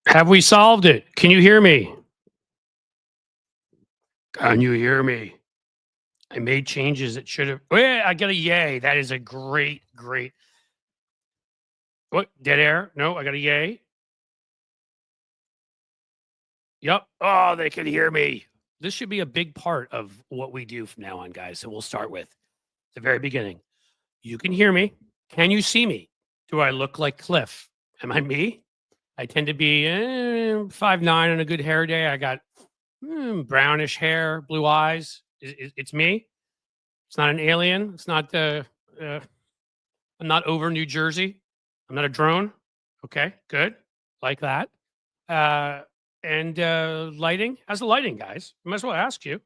Have we solved it? Can you hear me? Can you hear me? I made changes that should have. Oh, yeah, I got a yay. That is a great, great. What? Dead air? No, I got a yay. Yep. Oh, they can hear me. This should be a big part of what we do from now on, guys. So we'll start with the very beginning. You can hear me. Can you see me? Do I look like Cliff? Am I me? I tend to be 5'9" on a good hair day. I got brownish hair, blue eyes. It's me. It's not an alien. It's not uh, I'm not over New Jersey. I'm not a drone. Okay, good. Like that. Uh, and lighting. How's the lighting, guys? I might as well ask you.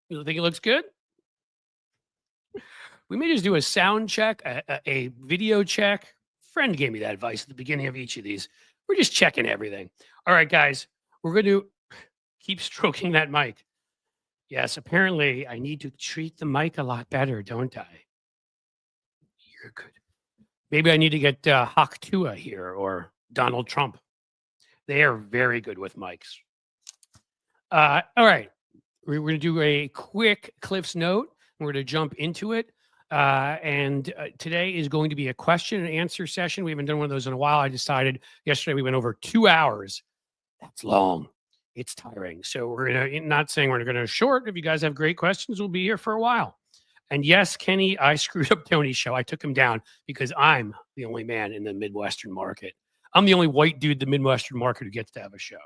You think it looks good? We may just do a sound check, a video check. Friend gave me that advice at the beginning of each of these. We're just checking everything. All right, guys, we're going to keep stroking that mic. Yes, apparently I need to treat the mic a lot better, don't I? You're good. Maybe I need to get Hawk Tua here or Donald Trump. They are very good with mics. All right. We're going to do a quick Cliff's Note. We're going to jump into it. And today is going to be a question and answer session. We haven't done one of those in a while. I decided yesterday we went over 2 hours. That's long. It's tiring. So we're going to, not saying we're going to short. If you guys have great questions, we'll be here for a while. And yes, Kenny, I screwed up Tony's show. I took him down because I'm the only man in the Midwestern market. I'm the only white dude in the Midwestern market who gets to have a show.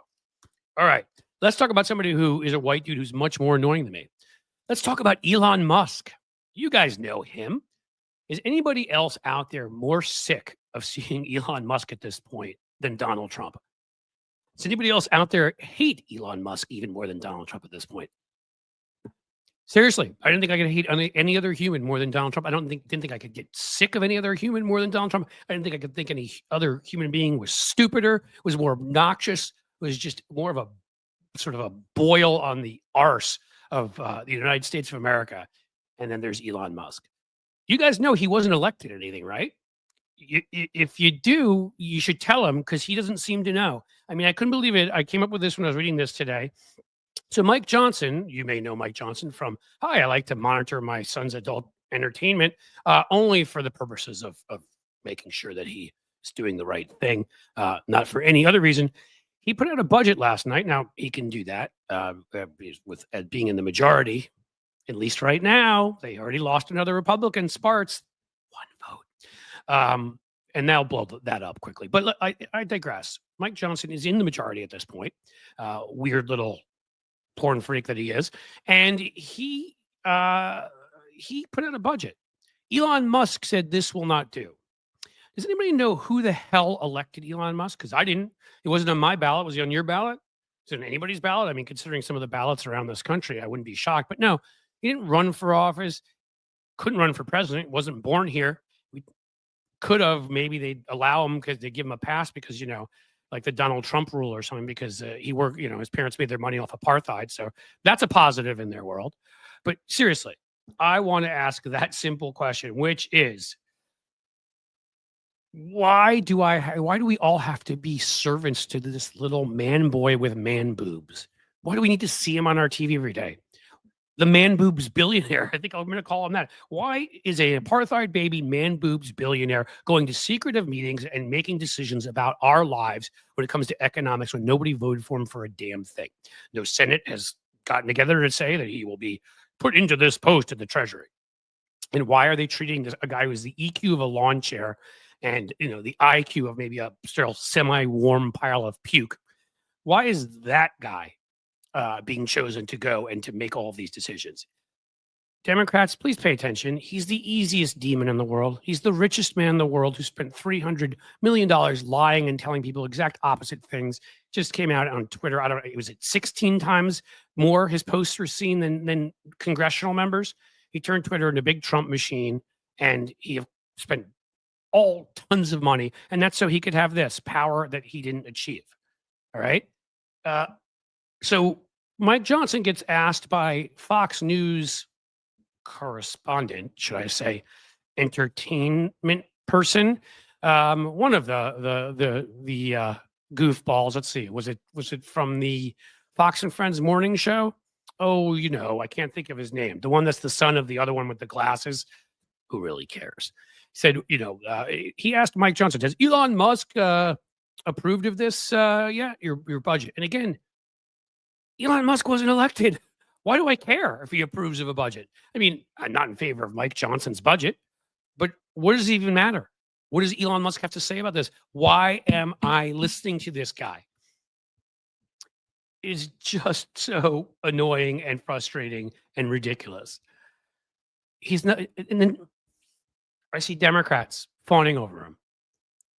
All right. Let's talk about somebody who is a white dude who's much more annoying than me. Let's talk about Elon Musk. You guys know him. Is anybody else out there more sick of seeing Elon Musk at this point than Donald Trump? Does anybody else out there hate Elon Musk even more than Donald Trump at this point? Seriously, I didn't think I could hate any other human more than Donald Trump. I didn't think I could get sick of any other human more than Donald Trump. I didn't think I could think any other human being was stupider, was more obnoxious, was just more of a sort of a boil on the arse of the United States of America. And then there's Elon Musk. You guys know he wasn't elected anything, right? If you do, you should tell him because he doesn't seem to know. I mean, I couldn't believe it. I came up with this when I was reading this today. So Mike Johnson, you may know Mike Johnson from, hi, I like to monitor my son's adult entertainment only for the purposes of making sure that he is doing the right thing, not for any other reason. He put out a budget last night. Now, he can do that with being in the majority, at least right now. They already lost another Republican, Sparts, 1 vote. And they'll blow that up quickly. But I digress. Mike Johnson is in the majority at this point. Weird little porn freak that he is, and he put out a budget. Elon Musk said this will not do. Does anybody know who the hell elected Elon Musk? Because I didn't. It wasn't on my ballot. Was he on your ballot? Is it on anybody's ballot? I mean, considering some of the ballots around this country, I wouldn't be shocked. But no, he didn't run for office. Couldn't run for president. Wasn't born here. We could have. Maybe they'd allow him because they give him a pass because, like the Donald Trump rule or something, because he worked, his parents made their money off apartheid. So that's a positive in their world. But seriously, I want to ask that simple question, which is, why do we all have to be servants to this little man boy with man boobs? Why do we need to see him on our TV every day? The man boobs billionaire. I think I'm going to call him that. Why is a apartheid baby man boobs billionaire going to secretive meetings and making decisions about our lives when it comes to economics when nobody voted for him for a damn thing? No Senate has gotten together to say that he will be put into this post in the Treasury. And why are they treating a guy who's the EQ of a lawn chair and the IQ of maybe a still semi-warm pile of puke? Why is that guy being chosen to go and to make all of these decisions? Democrats, please pay attention. He's the easiest demon in the world. He's the richest man in the world who spent $300 million lying and telling people exact opposite things. Just came out on Twitter. I don't know. Was it 16 times more his posts were seen than congressional members? He turned Twitter into a big Trump machine, and he spent all tons of money. And that's so he could have this power that he didn't achieve. All right. So Mike Johnson gets asked by Fox News correspondent, should I say, entertainment person. One of the goofballs. Let's see. Was it from the Fox and Friends morning show? Oh, I can't think of his name. The one that's the son of the other one with the glasses. Who really cares? Said, he asked Mike Johnson, "Has Elon Musk approved of this? Yeah, your budget." And again, Elon Musk wasn't elected. Why do I care if he approves of a budget? I mean, I'm not in favor of Mike Johnson's budget, but what does it even matter? What does Elon Musk have to say about this? Why am I listening to this guy? It's just so annoying and frustrating and ridiculous. He's not, and then I see Democrats fawning over him.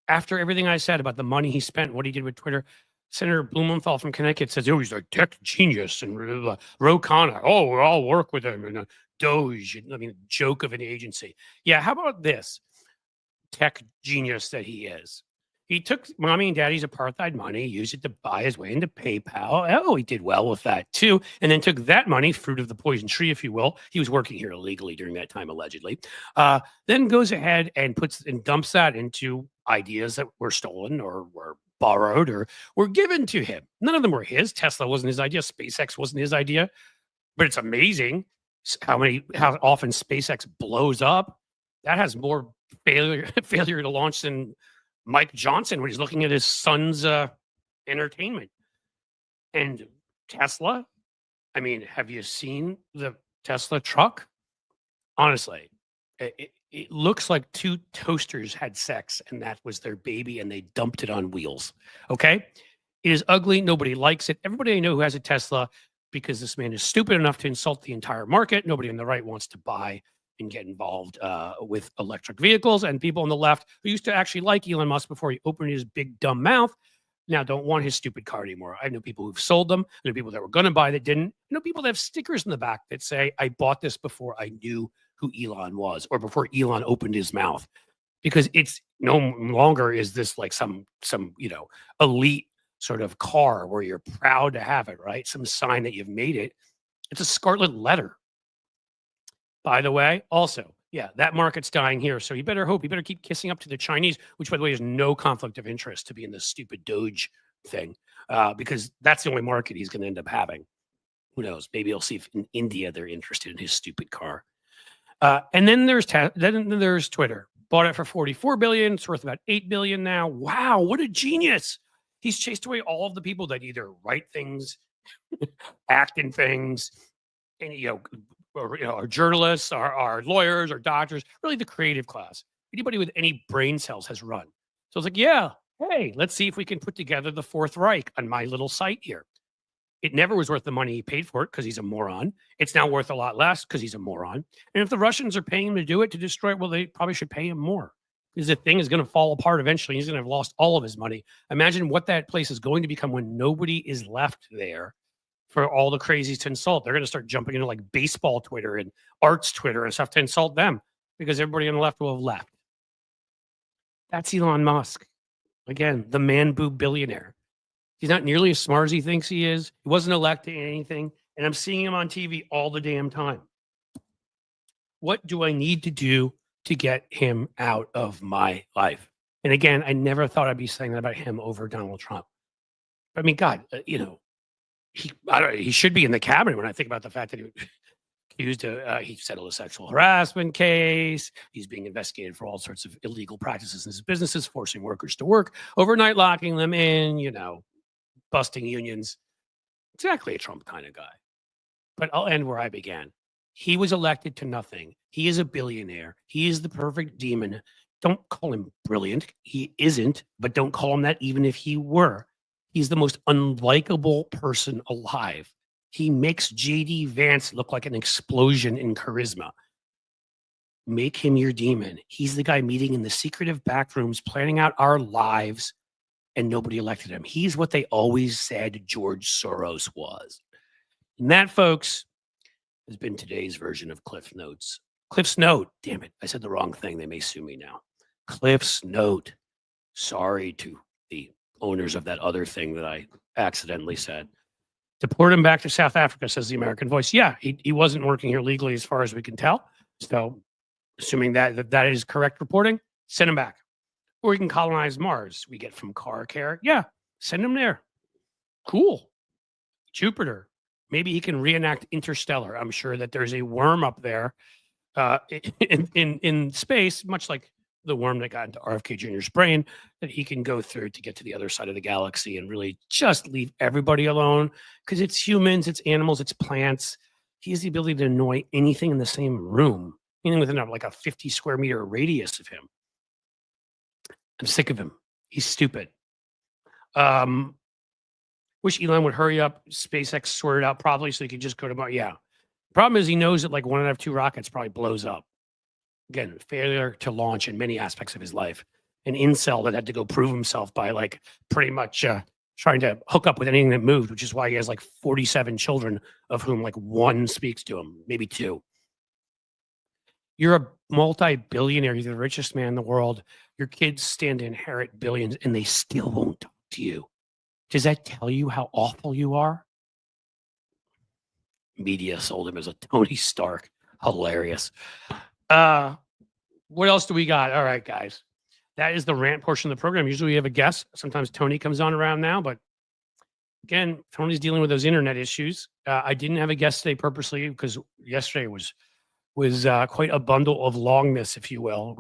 After everything I said about the money he spent, what he did with Twitter, Senator Blumenthal from Connecticut says, "Oh, he's a tech genius," and Ro Khanna, "Oh, we'll all work with him," and Doge, I mean, joke of an agency. Yeah, how about this tech genius that he is? He took mommy and daddy's apartheid money, used it to buy his way into PayPal. Oh, he did well with that too. And then took that money, fruit of the poison tree, if you will. He was working here illegally during that time, allegedly. Then goes ahead and dumps that into ideas that were stolen or were borrowed or were given to him. None of them were his. Tesla wasn't his idea. SpaceX wasn't his idea. But it's amazing how often SpaceX blows up. That has more failure to launch than Mike Johnson when he's looking at his son's entertainment. And Tesla, I mean, have you seen the Tesla truck? Honestly, it looks like two toasters had sex and that was their baby and they dumped it on wheels. Okay. It is ugly. Nobody likes it. Everybody I know who has a Tesla, because this man is stupid enough to insult the entire market. Nobody on the right wants to buy and get involved with electric vehicles, and people on the left who used to actually like Elon Musk before he opened his big dumb mouth now don't want his stupid car anymore. I know people who've sold them. I know people that were going to buy that didn't. I know people that have stickers in the back that say, "I bought this before I knew who Elon was," or before Elon opened his mouth, because it's no longer is this like some elite sort of car where you're proud to have it, right? Some sign that you've made it. It's a scarlet letter. By the way, also, yeah, that market's dying here. So you better keep kissing up to the Chinese, which, by the way, is no conflict of interest to be in this stupid Doge thing, because that's the only market he's going to end up having. Who knows? Maybe he'll see if in India they're interested in his stupid car. And then there's Twitter. Bought it for $44 billion. It's worth about $8 billion now. Wow, what a genius! He's chased away all of the people that either write things, act in things, and or journalists, or lawyers, or doctors, really the creative class. Anybody with any brain cells has run. So it's like, yeah, hey, let's see if we can put together the Fourth Reich on my little site here. It never was worth the money he paid for it because he's a moron. It's now worth a lot less because he's a moron. And if the Russians are paying him to do it, to destroy it, well, they probably should pay him more, because the thing is going to fall apart eventually. He's going to have lost all of his money. Imagine what that place is going to become when nobody is left there for all the crazies to insult. They're going to start jumping into like baseball Twitter and arts Twitter and stuff to insult them, because everybody on the left will have left. That's Elon Musk. Again, the man boob billionaire. He's not nearly as smart as he thinks he is. He wasn't elected in anything. And I'm seeing him on TV all the damn time. What do I need to do to get him out of my life? And again, I never thought I'd be saying that about him over Donald Trump. I mean, God, he should be in the cabinet when I think about the fact that he accused he settled a sexual harassment case. He's being investigated for all sorts of illegal practices in his businesses, forcing workers to work overnight, locking them in, busting unions. Exactly a Trump kind of guy. But I'll end where I began. He was elected to nothing. He is a billionaire. He is the perfect demon. Don't call him brilliant. He isn't, but don't call him that even if he were. He's the most unlikable person alive. He makes J.D. Vance look like an explosion in charisma. Make him your demon. He's the guy meeting in the secretive back rooms, planning out our lives, and nobody elected him. He's what they always said George Soros was. And that, folks, has been today's version of Cliff Notes. Cliff's Note. Damn it. I said the wrong thing. They may sue me now. Cliff's Note. Sorry to the owners of that other thing that I accidentally said. Deport him back to South Africa, says the American Voice. Yeah, he wasn't working here legally as far as we can tell. So assuming that is correct reporting, send him back. Or he can colonize Mars. We get from Car Care. Yeah, send him there. Cool. Jupiter. Maybe he can reenact Interstellar. I'm sure that there's a worm up there in space, much like the worm that got into RFK Jr.'s brain, that he can go through to get to the other side of the galaxy and really just leave everybody alone, because it's humans, it's animals, it's plants. He has the ability to annoy anything in the same room, meaning within like a 50 square meter radius of him. I'm sick of him. He's stupid. Wish Elon would hurry up, SpaceX sort it out probably so he could just go to Mars. Yeah. Problem is he knows that like one out of two rockets probably blows up. Again, failure to launch in many aspects of his life. An incel that had to go prove himself by like pretty much trying to hook up with anything that moved, which is why he has like 47 children, of whom like one speaks to him, maybe two. You're a multi-billionaire. You're the richest man in the world. Your kids stand to inherit billions and they still won't talk to you. Does that tell you how awful you are? Media sold him as a Tony Stark. Hilarious. What else do we got? All right, guys. That is the rant portion of the program. Usually we have a guest. Sometimes Tony comes on around now, but again, Tony's dealing with those internet issues. I didn't have a guest today purposely because yesterday was quite a bundle of longness, if you will.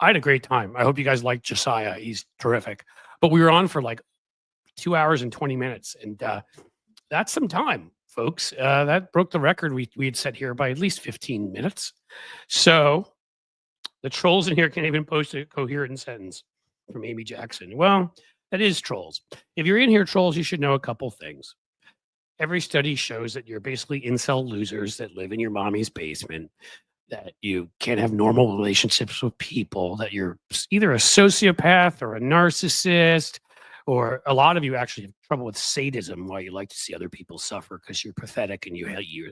I had a great time. I hope you guys liked Josiah. He's terrific. But we were on for like 2 hours and 20 minutes, and that's some time, folks. That broke the record we had set here by at least 15 minutes. So the trolls in here can't even post a coherent sentence from Amy Jackson. Well, that is trolls. If you're in here, trolls, you should know a couple things. Every study shows that you're basically incel losers that live in your mommy's basement, that you can't have normal relationships with people, that you're either a sociopath or a narcissist, or a lot of you actually have trouble with sadism, why you like to see other people suffer because you're pathetic and you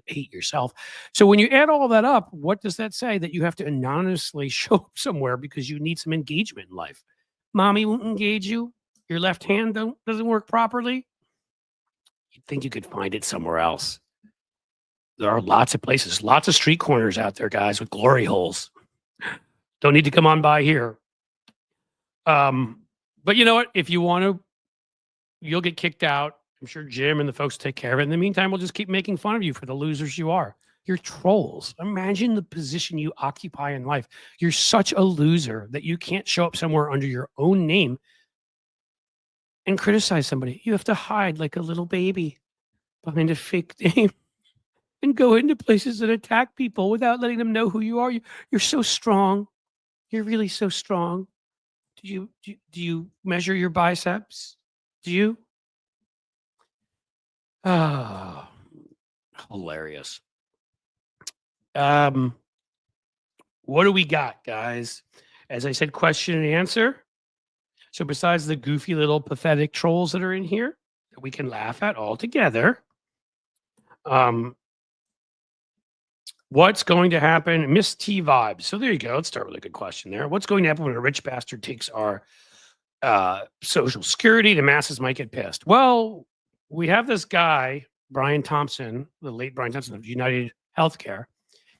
hate yourself. So when you add all that up, what does that say? That you have to anonymously show up somewhere because you need some engagement in life. Mommy won't engage you. Your left hand doesn't work properly. You'd think you could find it somewhere else. There are lots of places, lots of street corners out there, guys, with glory holes. Don't need to come on by here. But you know what? If you want to, you'll get kicked out. I'm sure Jim and the folks take care of it. In the meantime, we'll just keep making fun of you for the losers you are. You're trolls. Imagine the position you occupy in life. You're such a loser that you can't show up somewhere under your own name and criticize somebody. You have to hide like a little baby behind a fake name and go into places and attack people without letting them know who you are. You're so strong. You're really so strong. Do you measure your biceps? Do you? Oh, hilarious. What do we got, guys? As I said, question and answer. So besides the goofy little pathetic trolls that are in here that we can laugh at all together, what's going to happen? Miss T vibes. So there you go. Let's start with a good question there. What's going to happen when a rich bastard takes our Social Security? The masses might get pissed. Well, we have this guy, Brian Thompson, the late Brian Thompson of United Healthcare.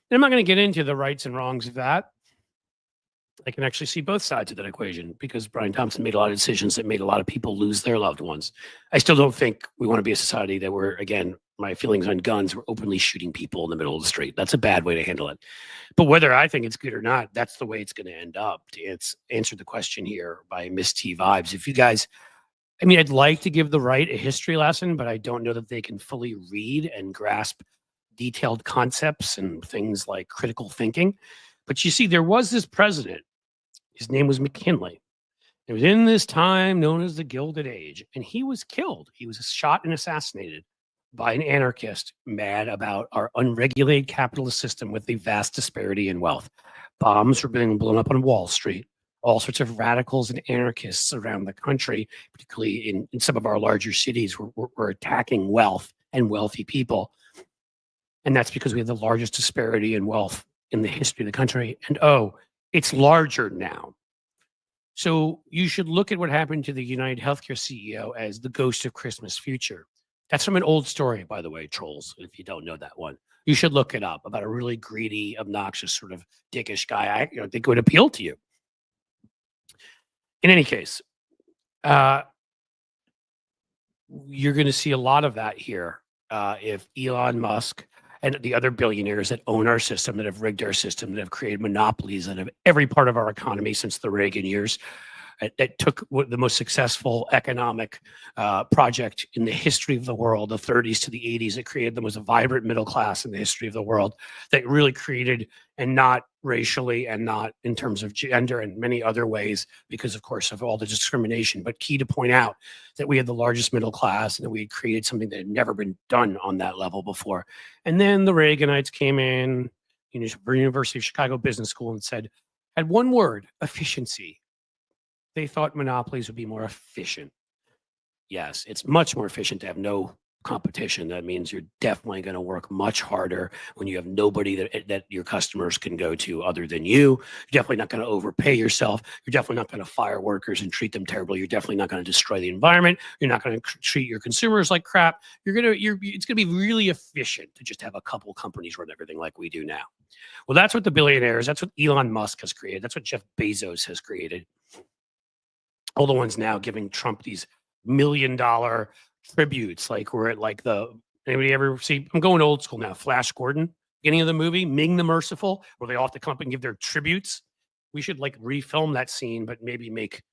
And I'm not going to get into the rights and wrongs of that. I can actually see both sides of that equation because Brian Thompson made a lot of decisions that made a lot of people lose their loved ones. I still don't think we want to be a society that we're, again, my feelings on guns, we're openly shooting people in the middle of the street. That's a bad way to handle it. But whether I think it's good or not, that's the way it's going to end up. It's answered the question here by Miss T Vibes. If you guys, I mean, I'd like to give the right a history lesson, but I don't know that they can fully read and grasp detailed concepts and things like critical thinking. But you see, there was this president. His name was McKinley. It was in this time known as the Gilded Age, and he was killed. He was shot and assassinated by an anarchist mad about our unregulated capitalist system with a vast disparity in wealth. Bombs were being blown up on Wall Street. All sorts of radicals and anarchists around the country, particularly in some of our larger cities, were attacking wealth and wealthy people. And that's because we have the largest disparity in wealth in the history of the country. And it's larger now. So you should look at what happened to the United Healthcare CEO as the ghost of Christmas future. That's from an old story, by the way, trolls. If you don't know that one, you should look it up about a really greedy, obnoxious, sort of dickish guy. I think it would appeal to you. In any case, uh, you're going to see a lot of that here if Elon Musk and the other billionaires that own our system, that have rigged our system, that have created monopolies that have every part of our economy since the Reagan years, that took the most successful economic project in the history of the world, the 30s to the 80s. It created the most vibrant middle class in the history of the world, that really created, and not racially and not in terms of gender and many other ways, because of course of all the discrimination, but key to point out that we had the largest middle class and that we had created something that had never been done on that level before. And then the Reaganites came in, University of Chicago Business School, and had one word: efficiency. They thought monopolies would be more efficient. Yes, it's much more efficient to have no competition. That means you're definitely going to work much harder when you have nobody that your customers can go to other than you. You're definitely not going to overpay yourself. You're definitely not going to fire workers and treat them terribly. You're definitely not going to destroy the environment. You're not going to treat your consumers like crap. It's going to be really efficient to just have a couple companies run everything like we do now. Well, that's what the billionaires, that's what Elon Musk has created. That's what Jeff Bezos has created. All the ones now giving Trump these $1 million tributes, like we're at like anybody ever see? I'm going old school now. Flash Gordon, beginning of the movie, Ming the Merciful, where they all have to come up and give their tributes. We should like refilm that scene, but maybe make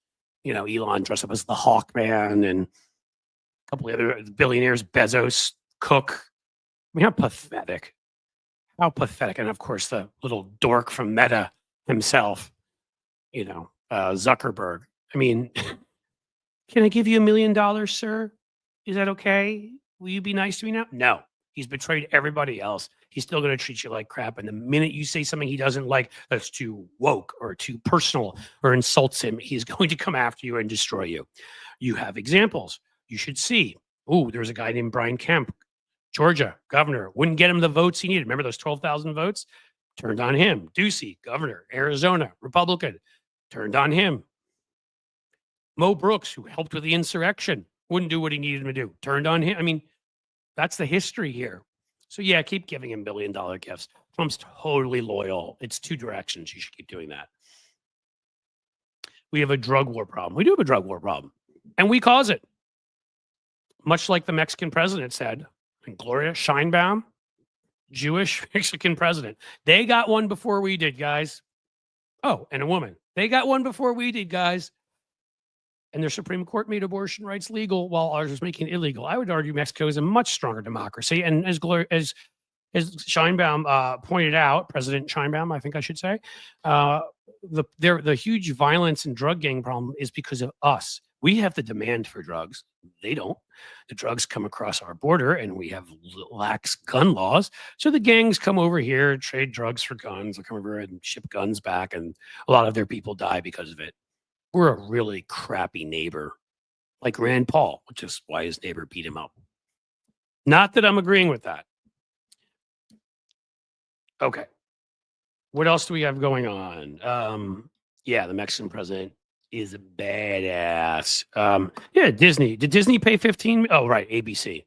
Elon dress up as the Hawkman and a couple of other billionaires, Bezos, Cook. I mean, how pathetic! How pathetic! And of course, the little dork from Meta himself, Zuckerberg. I mean, can I give you $1 million, sir? Is that okay? Will you be nice to me now? No. He's betrayed everybody else. He's still going to treat you like crap. And the minute you say something he doesn't like, that's too woke or too personal or insults him, he's going to come after you and destroy you. You have examples. You should see. Oh, there's a guy named Brian Kemp, Georgia governor. Wouldn't get him the votes he needed. Remember those 12,000 votes? Turned on him. Ducey, governor, Arizona, Republican. Turned on him. Mo Brooks, who helped with the insurrection, wouldn't do what he needed him to do. Turned on him. I mean, that's the history here. So yeah, keep giving him $1 billion gifts. Trump's totally loyal. It's two directions. You should keep doing that. We have a drug war problem. We do have a drug war problem. And we cause it. Much like the Mexican president said, and Gloria Sheinbaum, Jewish Mexican president. They got one before we did, guys. Oh, and a woman. They got one before we did, guys. And their Supreme Court made abortion rights legal while ours was making it illegal. I would argue Mexico is a much stronger democracy. And as Sheinbaum pointed out, President Sheinbaum, I think I should say, the huge violence and drug gang problem is because of us. We have the demand for drugs. They don't. The drugs come across our border and we have lax gun laws. So the gangs come over here, trade drugs for guns. They come over and ship guns back. And a lot of their people die because of it. We're a really crappy neighbor, like Rand Paul, which is why his neighbor beat him up. Not that I'm agreeing with that. Okay. What else do we have going on? Yeah, the Mexican president is a badass. Yeah, Disney. Did Disney pay 15? Oh, right, ABC.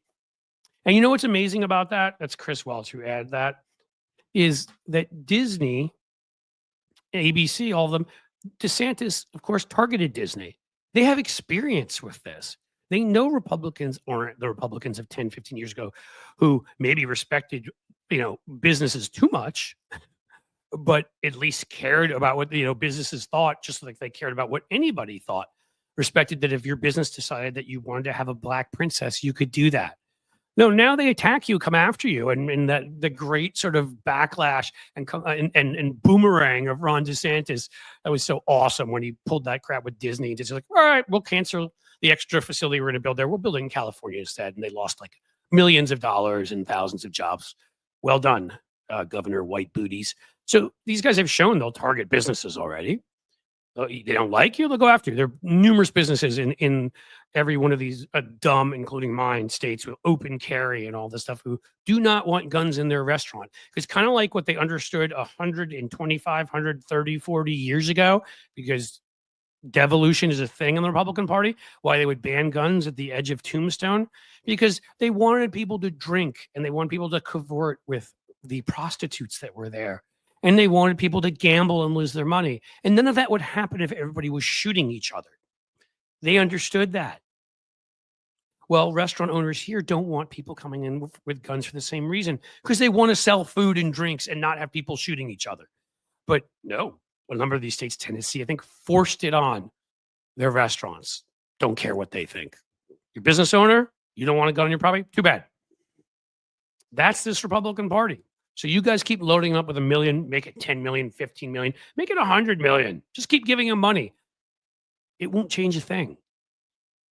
And you know what's amazing about that? That's Chris Welch who added that. Is that Disney, ABC, all of them, DeSantis, of course, targeted Disney. They have experience with this. They know Republicans aren't the Republicans of 10, 15 years ago who maybe respected, businesses too much, but at least cared about what, businesses thought, just like they cared about what anybody thought. Respected that if your business decided that you wanted to have a black princess, you could do that. No, now they attack you, come after you, and that the great sort of backlash and boomerang of Ron DeSantis, that was so awesome when he pulled that crap with Disney. Just like, all right, we'll cancel the extra facility we're going to build there. We'll build it in California instead, and they lost like millions of dollars and thousands of jobs. Well done, Governor White Booties. So these guys have shown they'll target businesses already. They don't like you, they'll go after you. There are numerous businesses in every one of these dumb, including mine, states with open carry and all this stuff who do not want guns in their restaurant. It's kind of like what they understood 125, 130, 40 years ago, because devolution is a thing in the Republican Party, why they would ban guns at the edge of Tombstone, because they wanted people to drink and they wanted people to cavort with the prostitutes that were there. And they wanted people to gamble and lose their money. And none of that would happen if everybody was shooting each other. They understood that. Well, restaurant owners here don't want people coming in with guns for the same reason, because they want to sell food and drinks and not have people shooting each other. But no, a number of these states, Tennessee, I think, forced it on their restaurants. Don't care what they think. Your business owner, you don't want a gun on your property? Too bad. That's this Republican Party. So you guys keep loading up with $1 million, make it 10 million, 15 million, make it 100 million. Just keep giving him money. It won't change a thing.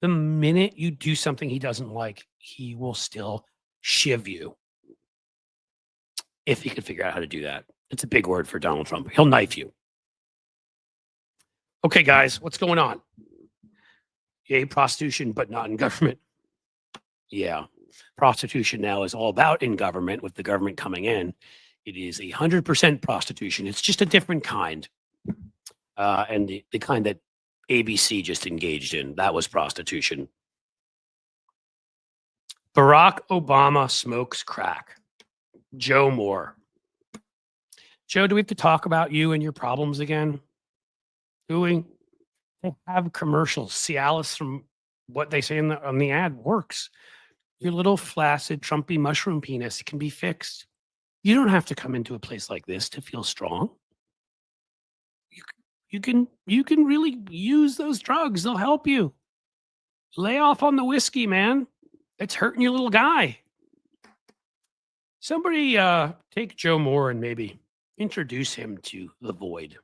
The minute you do something he doesn't like, he will still shiv you. If he can figure out how to do that. It's a big word for Donald Trump. He'll knife you. Okay, guys, what's going on? Yay, prostitution, but not in government. Yeah, prostitution now is all about in government, with the government coming in. It is 100% prostitution. It's just a different kind. And the kind that ABC just engaged in, that was prostitution. Barack Obama smokes crack. Joe Moore. Joe, do we have to talk about you and your problems again? Do we? They have commercials. Cialis, from what they say on the ad, works. Your little flaccid, Trumpy mushroom penis, it can be fixed. You don't have to come into a place like this to feel strong. You can really use those drugs. They'll help you. Lay off on the whiskey, man. It's hurting your little guy. Somebody take Joe Moore and maybe introduce him to the void.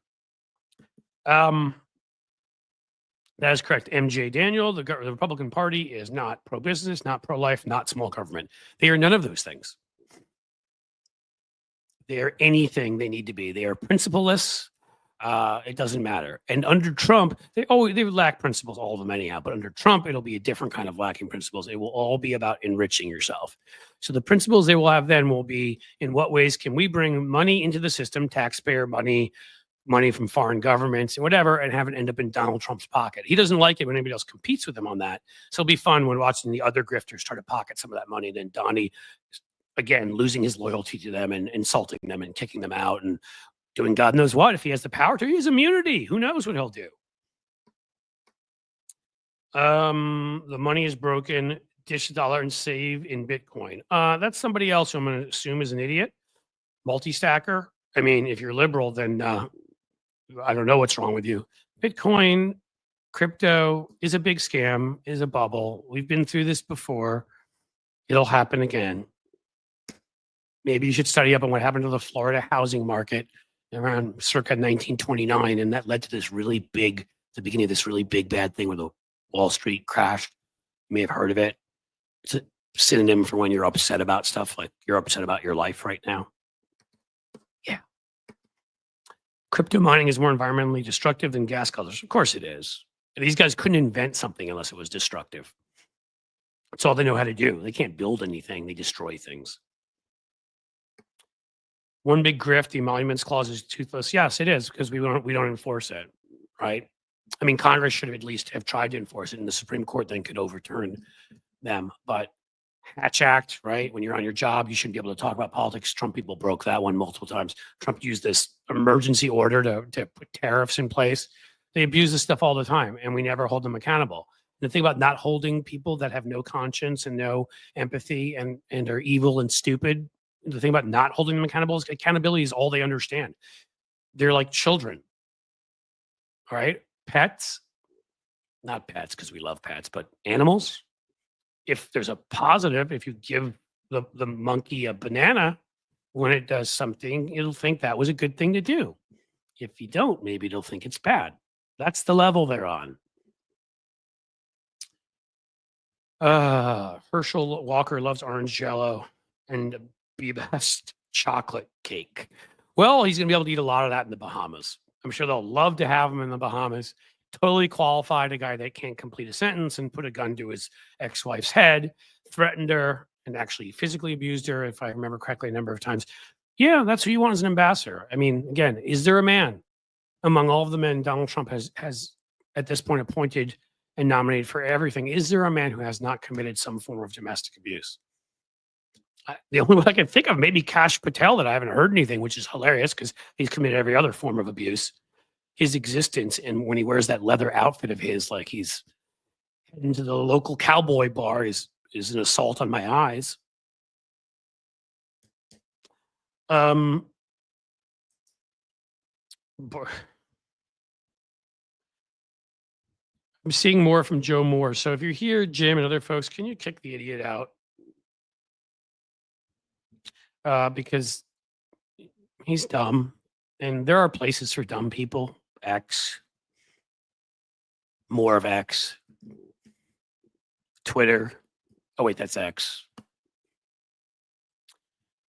That is correct. MJ Daniel, the Republican Party is not pro-business, not pro-life, not small government. They are none of those things. They are anything they need to be. They are principleless. It doesn't matter. And under Trump, they lack principles, all of them anyhow. But under Trump, it'll be a different kind of lacking principles. It will all be about enriching yourself. So the principles they will have then will be, in what ways can we bring money into the system, taxpayer money from foreign governments and whatever, and have it end up in Donald Trump's pocket. He doesn't like it when anybody else competes with him on that. So it'll be fun when watching the other grifters try to pocket some of that money. Then Donnie, again, losing his loyalty to them and insulting them and kicking them out and doing God knows what. If he has the power to, he has immunity. Who knows what he'll do? The money is broken. Dish $1 and save in Bitcoin. That's somebody else who I'm going to assume is an idiot. Multi-stacker. I mean, if you're liberal, then I don't know what's wrong with you. Bitcoin, crypto is a big scam, is a bubble. We've been through this before. It'll happen again. Maybe you should study up on what happened to the Florida housing market around circa 1929, and that led to this really big, the beginning of this really big bad thing where the Wall Street crashed. You may have heard of it. It's a synonym for when you're upset about stuff, like you're upset about your life right now. Yeah. Crypto mining is more environmentally destructive than gas guzzlers. Of course it is. These guys couldn't invent something unless it was destructive. That's all they know how to do. They can't build anything. They destroy things. One big grift, the emoluments clause is toothless. Yes, it is, because we don't enforce it, right? I mean, Congress should have at least have tried to enforce it, and the Supreme Court then could overturn them. But Hatch Act, right? When you're on your job, you shouldn't be able to talk about politics. Trump people broke that one multiple times. Trump used this emergency order to put tariffs in place. They abuse this stuff all the time, and we never hold them accountable. And the thing about not holding people that have no conscience and no empathy and are evil and stupid, the thing about not holding them accountable is accountability is all they understand. They're like children. All right? Pets, not pets because we love pets, but animals. If there's a positive, if you give the monkey a banana when it does something, it'll think that was a good thing to do. If you don't, maybe it'll think it's bad. That's the level they're on. Herschel Walker loves orange jello and be best chocolate cake. Well, he's going to be able to eat a lot of that in the Bahamas. I'm sure they'll love to have him in the Bahamas. Totally qualified, a guy that can't complete a sentence and put a gun to his ex-wife's head, threatened her, and actually physically abused her, if I remember correctly, a number of times. Yeah, that's who you want as an ambassador. I mean, again, is there a man among all of the men Donald Trump has at this point appointed and nominated for everything. Is there a man who has not committed some form of domestic abuse? The only one I can think of, maybe Kash Patel, that I haven't heard anything, which is hilarious because he's committed every other form of abuse. His existence, and when he wears that leather outfit of his, like he's heading to the local cowboy bar, is an assault on my eyes. Um, I'm seeing more from Joe Moore. So if you're here, Jim and other folks, can you kick the idiot out? Because he's dumb, and there are places for dumb people. X, more of X, Twitter. Oh wait, that's X.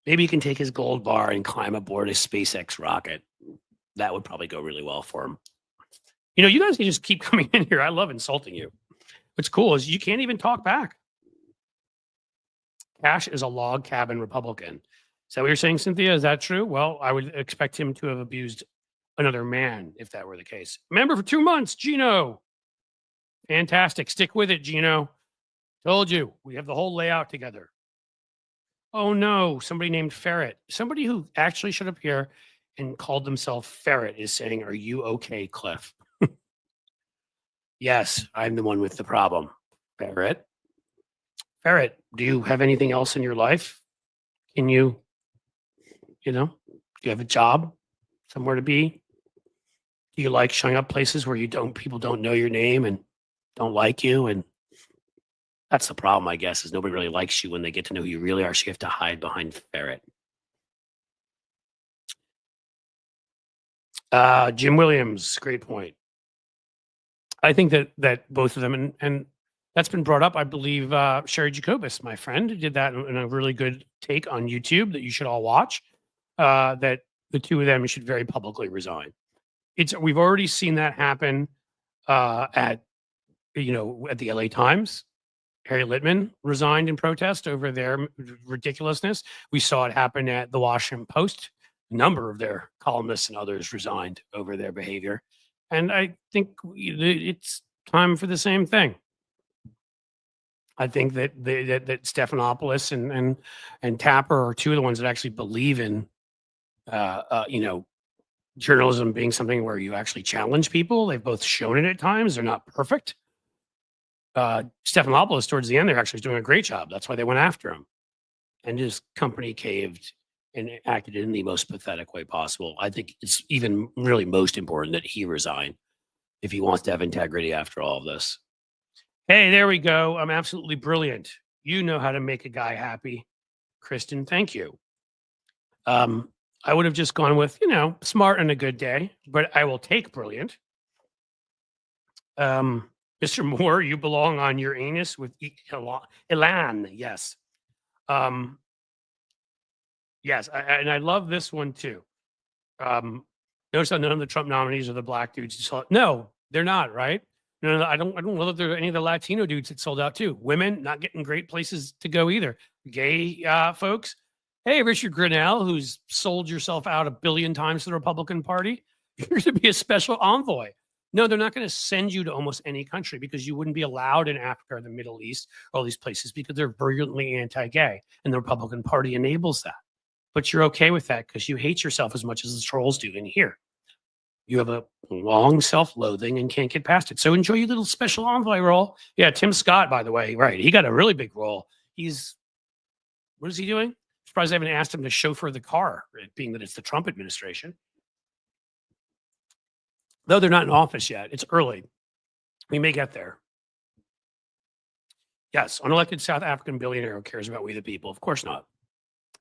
Maybe he can take his gold bar and climb aboard a SpaceX rocket. That would probably go really well for him. You know, you guys can just keep coming in here. I love insulting you. What's cool is you can't even talk back. Cash is a log cabin Republican. Is that what you're saying, Cynthia? Is that true? Well, I would expect him to have abused another man if that were the case. Member for 2 months, Gino. Fantastic. Stick with it, Gino. Told you. We have the whole layout together. Oh no, somebody named Ferret. Somebody who actually should appear and called themselves Ferret is saying, "Are you okay, Cliff?" Yes, I'm the one with the problem. Ferret. Ferret, do you have anything else in your life? Can you do you have a job? Somewhere to be? Do you like showing up places where people don't know your name and don't like you? And that's the problem, I guess, is nobody really likes you when they get to know who you really are. So you have to hide behind Ferret. Jim Williams, great point. I think that both of them, and that's been brought up. I believe Sherry Jacobus, my friend, did that in a really good take on YouTube that you should all watch. That the two of them should very publicly resign. We've already seen that happen at the LA Times. Harry Litman resigned in protest over their ridiculousness. We saw it happen at the Washington Post. A number of their columnists and others resigned over their behavior. And I think it's time for the same thing. I think that Stephanopoulos and Tapper are two of the ones that actually believe in, journalism being something where you actually challenge people. They've both shown it at times. They're not perfect. Stephanopoulos, towards the end, they're actually doing a great job. That's why they went after him. And his company caved and acted in the most pathetic way possible. I think it's even really most important that he resign if he wants to have integrity after all of this. Hey, there we go. I'm absolutely brilliant. You know how to make a guy happy. Kristen, thank you. I would have just gone with, smart and a good day, but I will take brilliant. Mr. Moore, you belong on your anus with Elan. Yes. Yes. And I love this one too. Notice how none of the Trump nominees are the black dudes. No, they're not, right? No, I don't know that there are any of the Latino dudes that sold out too. Women not getting great places to go either. Gay folks. Hey, Richard Grinnell, who's sold yourself out 1 billion times to the Republican Party, you're going to be a special envoy. No, they're not going to send you to almost any country because you wouldn't be allowed in Africa or the Middle East, all these places, because they're virulently anti-gay, and the Republican Party enables that. But you're okay with that because you hate yourself as much as the trolls do in here. You have a long self-loathing and can't get past it. So enjoy your little special envoy role. Yeah, Tim Scott, by the way, right? He got a really big role. What is he doing? Surprised I haven't asked him to chauffeur the car, being that it's the Trump administration. Though they're not in office yet. It's early. We may get there. Yes, unelected South African billionaire who cares about we the people. Of course not.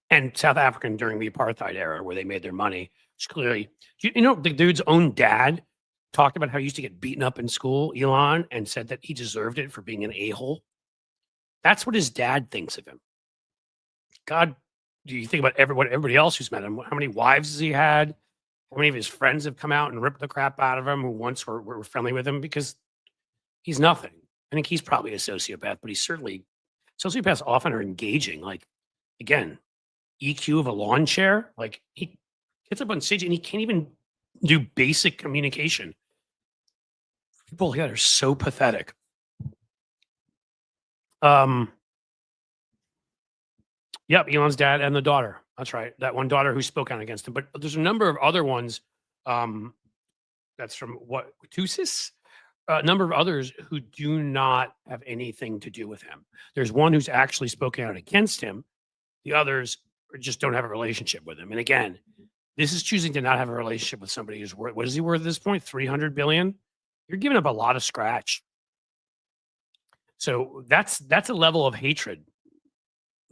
And South African during the apartheid era where they made their money. Which clearly, the dude's own dad talked about how he used to get beaten up in school, Elon, and said that he deserved it for being an a-hole. That's what his dad thinks of him. God, do you think about everybody else who's met him? How many wives has he had? How many of his friends have come out and ripped the crap out of him who once were friendly with him? Because he's nothing. I think he's probably a sociopath, but sociopaths often are engaging. Like, again, EQ of a lawn chair. Like, he gets up on stage and he can't even do basic communication. People like that are so pathetic. Yep, Elon's dad and the daughter. That's right. That one daughter who spoke out against him. But there's a number of other ones. That's from what Tusis? A number of others who do not have anything to do with him. There's one who's actually spoken out against him. The others just don't have a relationship with him. And again, this is choosing to not have a relationship with somebody who's worth, what is he worth at this point? 300 billion? You're giving up a lot of scratch. So that's a level of hatred.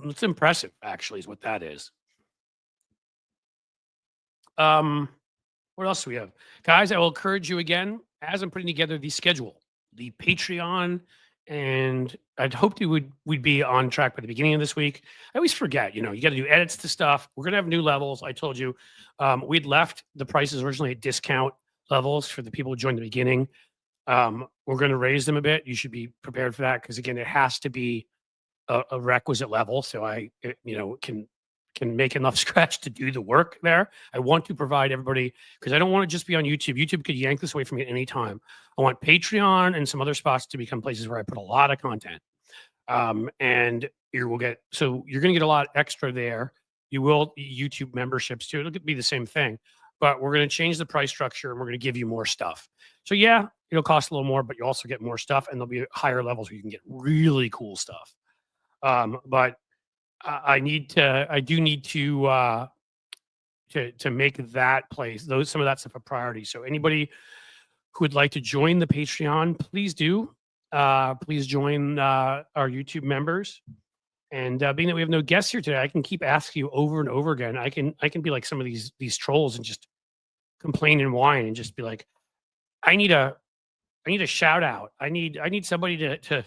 It's impressive, actually, is what that is. What else do we have? Guys, I will encourage you again, as I'm putting together the schedule, the Patreon, and I'd hoped we'd be on track by the beginning of this week. I always forget, you got to do edits to stuff. We're gonna have new levels. I told you, we'd left the prices originally at discount levels for the people who joined the beginning. We're gonna raise them a bit. You should be prepared for that because again, it has to be a requisite level. So can make enough scratch to do the work there. I want to provide everybody because I don't want to just be on YouTube. YouTube could yank this away from me at any time. I want Patreon and some other spots to become places where I put a lot of content. And you're going to get a lot extra there. You will YouTube memberships too. It'll be the same thing, but we're going to change the price structure and we're going to give you more stuff. So yeah, it'll cost a little more, but you also get more stuff and there'll be higher levels where you can get really cool stuff. But I do need to make that place, some of that stuff a priority. So anybody who would like to join the Patreon, please do. Please join our YouTube members. And being that we have no guests here today, I can keep asking you over and over again. I can be like some of these trolls and just complain and whine and just be like, I need a shout out. I need somebody to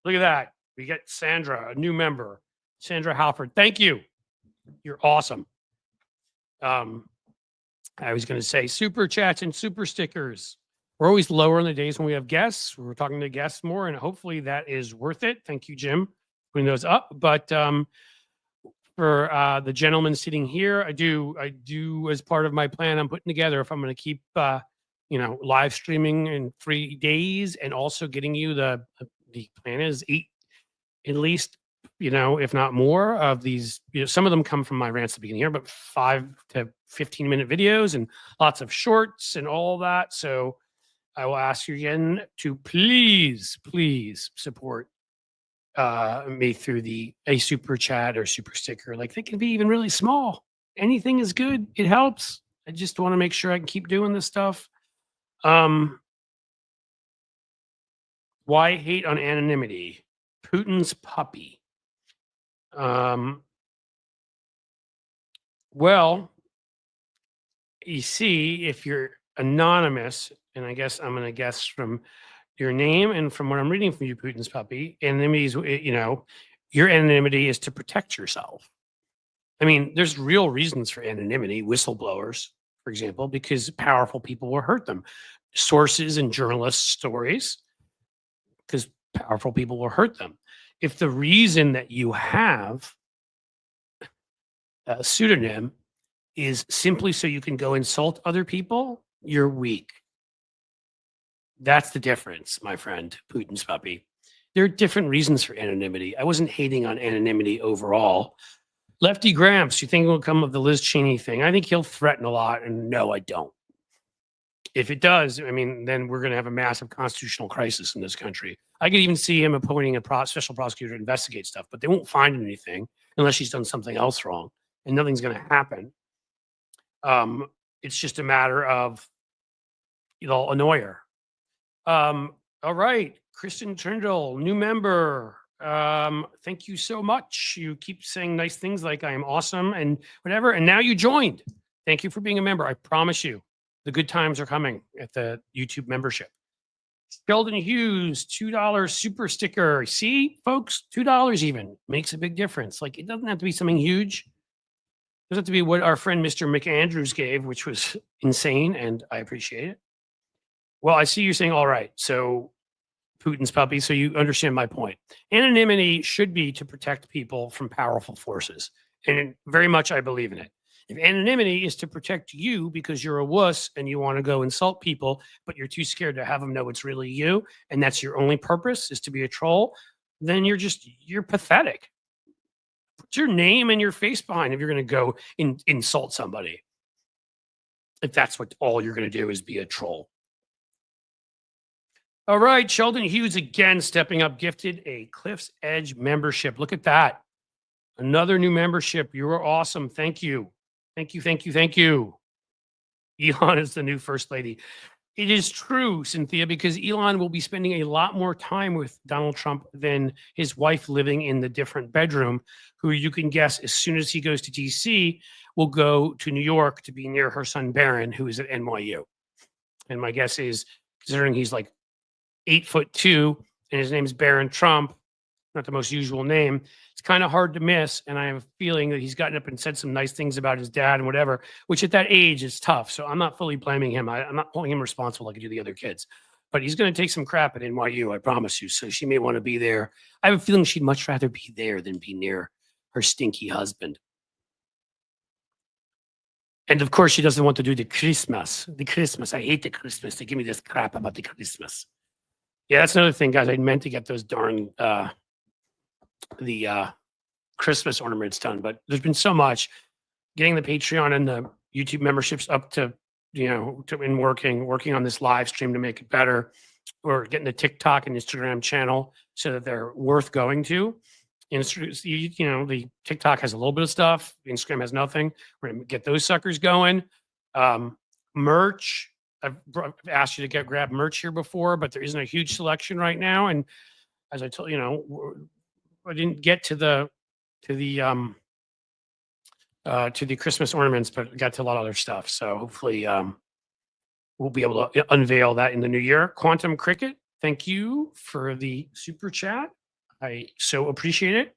look at that. We get Sandra, a new member. Sandra Halford, thank you. You're awesome. I was going to say super chats and super stickers. We're always lower on the days when we have guests. We're talking to guests more, and hopefully that is worth it. Thank you, Jim, putting those up. But for the gentleman sitting here, I do as part of my plan I'm putting together. If I'm going to keep live streaming in 3 days and also getting you the plan is 8 at least. If not more of these, some of them come from my rants at the beginning here, but 5 to 15-minute videos and lots of shorts and all that. So I will ask you again to please support me through a super chat or super sticker. Like they can be even really small. Anything is good. It helps. I just want to make sure I can keep doing this stuff. Why hate on anonymity? Putin's puppy. Well, you see, if you're anonymous, and I guess I'm going to guess from your name and from what I'm reading from you, Putin's puppy, anonymity is, your anonymity is to protect yourself. I mean, there's real reasons for anonymity, whistleblowers, for example, because powerful people will hurt them. Sources and journalists' stories, because powerful people will hurt them. If the reason that you have a pseudonym is simply so you can go insult other people, you're weak. That's the difference, my friend, Putin's puppy. There are different reasons for anonymity. I wasn't hating on anonymity overall. Lefty Gramps, you think it will come of the Liz Cheney thing? I think he'll threaten a lot, and no, I don't. If it does, I mean, then we're going to have a massive constitutional crisis in this country. I could even see him appointing a special prosecutor to investigate stuff, but they won't find anything unless she's done something else wrong, and nothing's going to happen. It's just a matter of they'll annoy her. All right, Kristen Trindle, new member. Thank you so much. You keep saying nice things like I am awesome and whatever, and now you joined. Thank you for being a member. I promise you, the good times are coming at the YouTube membership. Sheldon Hughes, $2 super sticker. See, folks, $2 even makes a big difference. Like, it doesn't have to be something huge. It doesn't have to be what our friend Mr. McAndrews gave, which was insane, and I appreciate it. Well, I see you're saying, all right, so Putin's puppy, so you understand my point. Anonymity should be to protect people from powerful forces, and very much I believe in it. If anonymity is to protect you because you're a wuss and you want to go insult people, but you're too scared to have them know it's really you, and that's your only purpose is to be a troll, then you're pathetic. Put your name and your face behind if you're going to go insult somebody. If that's what all you're going to do is be a troll. All right, Sheldon Hughes again stepping up, gifted a Cliff's Edge membership. Look at that. Another new membership. You are awesome. Thank you. Thank you, thank you, thank you. Elon is the new first lady. It is true, Cynthia, because Elon will be spending a lot more time with Donald Trump than his wife living in the different bedroom, who you can guess as soon as he goes to DC, will go to New York to be near her son Barron, who is at NYU. And my guess is, considering he's like 8'2" and his name's Barron Trump, not the most usual name, it's kind of hard to miss. And I have a feeling that he's gotten up and said some nice things about his dad and whatever, which at that age is tough. So I'm not fully blaming him. I'm not holding him responsible like I do the other kids. But he's going to take some crap at NYU, I promise you. So she may want to be there. I have a feeling she'd much rather be there than be near her stinky husband. And of course, she doesn't want to do the Christmas. The Christmas. I hate the Christmas. They give me this crap about the Christmas. Yeah, that's another thing, guys. I meant to get those darn Christmas ornaments done, but there's been so much getting the Patreon and the YouTube memberships up to, and working on this live stream to make it better, or getting the TikTok and Instagram channel so that they're worth going to. The TikTok has a little bit of stuff. Instagram has nothing. We're going to get those suckers going. Merch. I've asked you to grab merch here before, but there isn't a huge selection right now. And as I told I didn't get to the Christmas ornaments, but got to a lot of other stuff. So hopefully we'll be able to unveil that in the new year. Quantum Cricket, thank you for the super chat. I so appreciate it.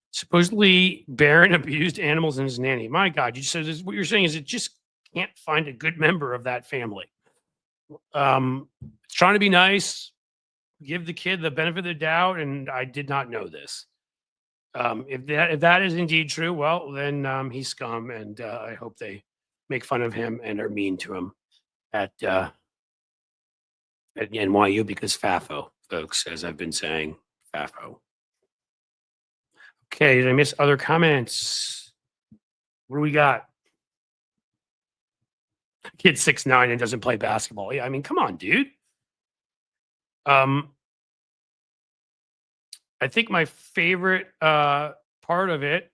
Supposedly Barron abused animals in his nanny. My God, you said what you're saying is it just can't find a good member of that family. Trying to be nice, give the kid the benefit of the doubt, and I did not know this. If that is indeed true, well, then he's scum, and I hope they make fun of him and are mean to him at NYU, because FAFO, folks, as I've been saying, FAFO. Okay, did I miss other comments? What do we got? Kid's 6'9" and doesn't play basketball. Yeah, I mean, come on, dude. I think my favorite part of it,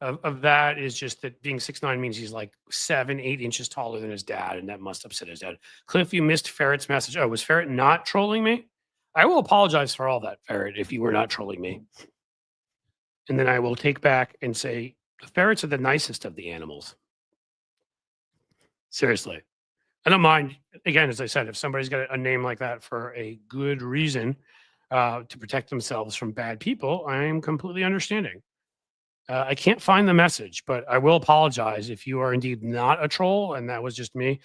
of that, is just that being 6'9" means he's like 7-8 inches taller than his dad, and that must upset his dad. Cliff, you missed Ferret's message. Oh, was Ferret not trolling me? I will apologize for all that, Ferret, if you were not trolling me. And then I will take back and say, the ferrets are the nicest of the animals. Seriously. I don't mind, again, as I said, if somebody's got a name like that for a good reason to protect themselves from bad people, I am completely understanding. I can't find the message, but I will apologize if you are indeed not a troll and that was just me.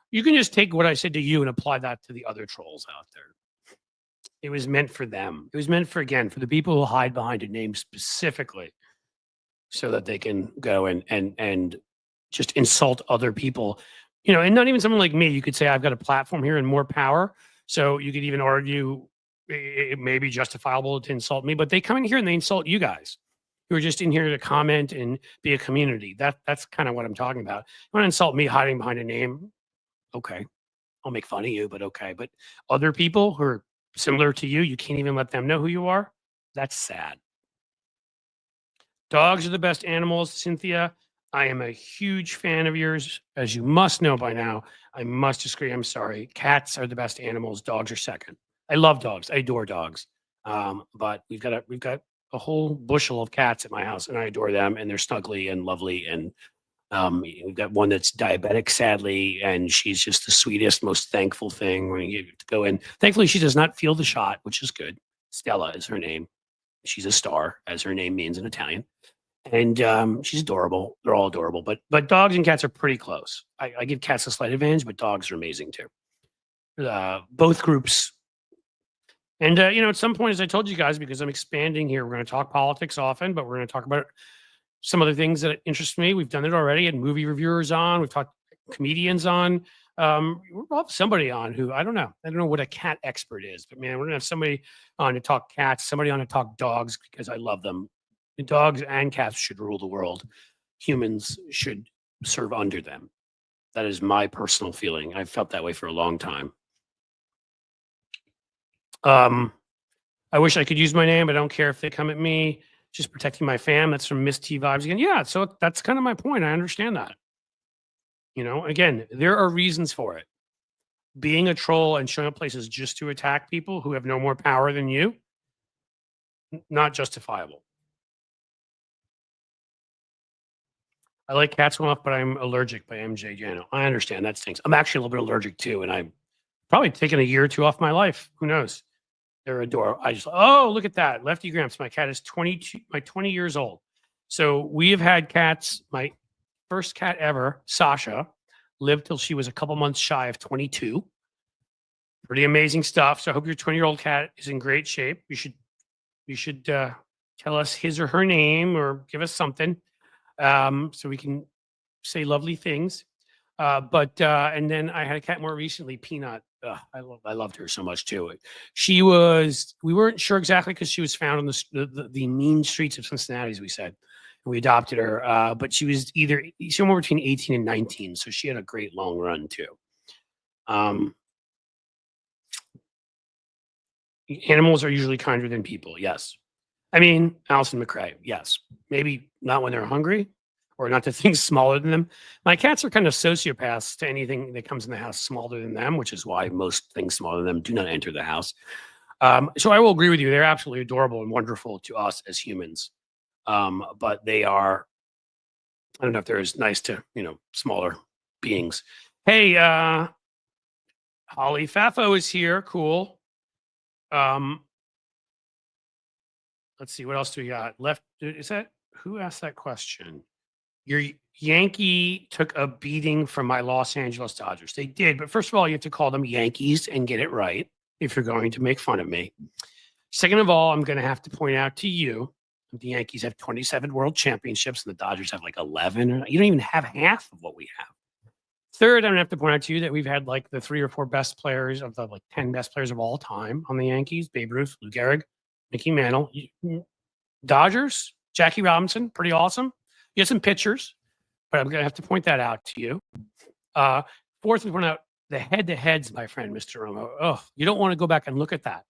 You can just take what I said to you and apply that to the other trolls out there. It was meant for them. It was meant for the people who hide behind a name specifically so that they can go and just insult other people. And not even someone like me. You could say, I've got a platform here and more power. So you could even argue it may be justifiable to insult me, but they come in here and they insult you guys who are just in here to comment and be a community. That's kind of what I'm talking about. You want to insult me hiding behind a name? Okay. I'll make fun of you, but okay. But other people who are similar to you, you can't even let them know who you are? That's sad. Dogs are the best animals, Cynthia. I am a huge fan of yours. As you must know by now, I must disagree. I'm sorry. Cats are the best animals. Dogs are second. I love dogs. I adore dogs. But we've got a whole bushel of cats at my house, and I adore them, and they're snuggly and lovely. And we've got one that's diabetic, sadly, and she's just the sweetest, most thankful thing when you get to go in. Thankfully, she does not feel the shot, which is good. Stella is her name. She's a star, as her name means in Italian. And she's adorable. They're all adorable. But dogs and cats are pretty close. I give cats a slight advantage, but dogs are amazing too. Both groups. And, at some point, as I told you guys, because I'm expanding here, we're going to talk politics often, but we're going to talk about some other things that interest me. We've done it already, and movie reviewers on. We've talked comedians on. We'll have somebody on who I don't know. I don't know what a cat expert is, but man, we're gonna have somebody on to talk cats, somebody on to talk dogs because I love them. Dogs and cats should rule the world. Humans should serve under them. That is my personal feeling. I've felt that way for a long time. I wish I could use my name. I don't care if they come at me. Just protecting my fam. That's from Miss T vibes again. Yeah, so that's kind of my point. I understand that. Again, there are reasons for it. Being a troll and showing up places just to attack people who have no more power than you, not justifiable. I like cats enough, but I'm allergic by MJ Jano. I understand that stinks. I'm actually a little bit allergic too, and I'm probably taking a year or two off my life. Who knows? They're adorable. Look at that. Lefty Gramps. My cat is 20 years old. So we have had cats. My first cat ever, Sasha, lived till she was a couple months shy of 22. Pretty amazing stuff. So I hope your 20-year-old cat is in great shape. You should tell us his or her name or give us something so we can say lovely things. And then I had a cat more recently, Peanut. I loved her so much too. We weren't sure exactly because she was found on the mean streets of Cincinnati, as we said. And we adopted her, but she was somewhere between 18 and 19. So she had a great long run too. Animals are usually kinder than people. Yes. I mean, Allison McCrae. Yes. Maybe not when they're hungry or not to things smaller than them. My cats are kind of sociopaths to anything that comes in the house smaller than them, which is why most things smaller than them do not enter the house. So I will agree with you. They're absolutely adorable and wonderful to us as humans. But they are, I don't know if they're as nice to, smaller beings. Hey, Holly Fafo is here. Cool. Let's see, what else do we got left? Who asked that question? Your Yankee took a beating from my Los Angeles Dodgers. They did, but first of all, you have to call them Yankees and get it right if you're going to make fun of me. Second of all, I'm going to have to point out to you the Yankees have 27 world championships and the Dodgers have like 11. You don't even have half of what we have. Third, I'm going to have to point out to you that we've had like the 3 or 4 best players of the 10 best players of all time on the Yankees: Babe Ruth, Lou Gehrig, Mickey Mantle. Dodgers, Jackie Robinson, pretty awesome. You have some pitchers, but I'm going to have to point that out to you. Fourth, we point out the head-to-heads, my friend, Mr. Romo. Oh, you don't want to go back and look at that.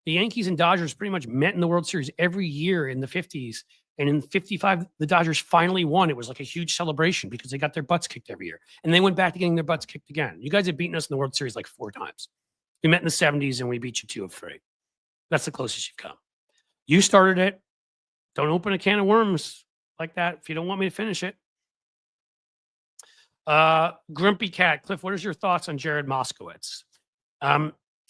The Yankees and Dodgers pretty much met in the World Series every year in the 50s. And in 55, the Dodgers finally won. It was like a huge celebration because they got their butts kicked every year. And they went back to getting their butts kicked again. You guys have beaten us in the World Series like 4 times. We met in the 70s and we beat you 2 of 3. That's the closest you've come. You started it. Don't open a can of worms like that if you don't want me to finish it. Grumpy Cat. Cliff, what is your thoughts on Jared Moskowitz?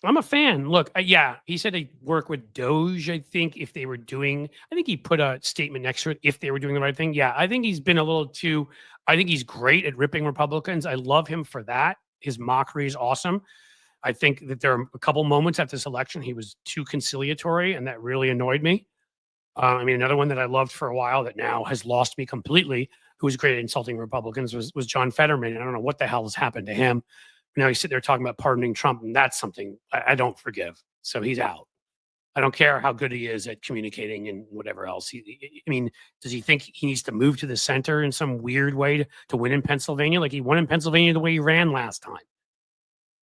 I'm a fan. Look, yeah, he said he'd work with Doge, I think, I think he put a statement next to it, if they were doing the right thing. Yeah, I think he's been a little too, I think he's great at ripping Republicans. I love him for that. His mockery is awesome. I think that there are a couple moments at this election he was too conciliatory, and that really annoyed me. Another one that I loved for a while that now has lost me completely, who was great at insulting Republicans, was John Fetterman. And I don't know what the hell has happened to him. Now he's sitting there talking about pardoning Trump, and that's something I don't forgive. So he's out. I don't care how good he is at communicating and whatever else. Does he think he needs to move to the center in some weird way to win in Pennsylvania? Like he won in Pennsylvania the way he ran last time.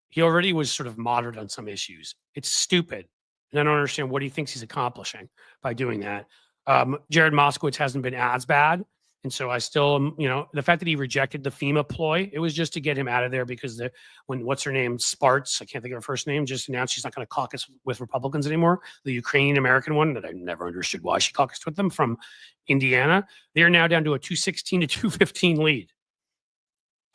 He already was sort of moderate on some issues. It's stupid. And I don't understand what he thinks he's accomplishing by doing that. Jared Moskowitz hasn't been as bad. And so I still, the fact that he rejected the FEMA ploy, it was just to get him out of there because when what's her name, Sparts, I can't think of her first name, just announced she's not going to caucus with Republicans anymore. The Ukrainian American one that I never understood why she caucused with them from Indiana. They are now down to a 216 to 215 lead.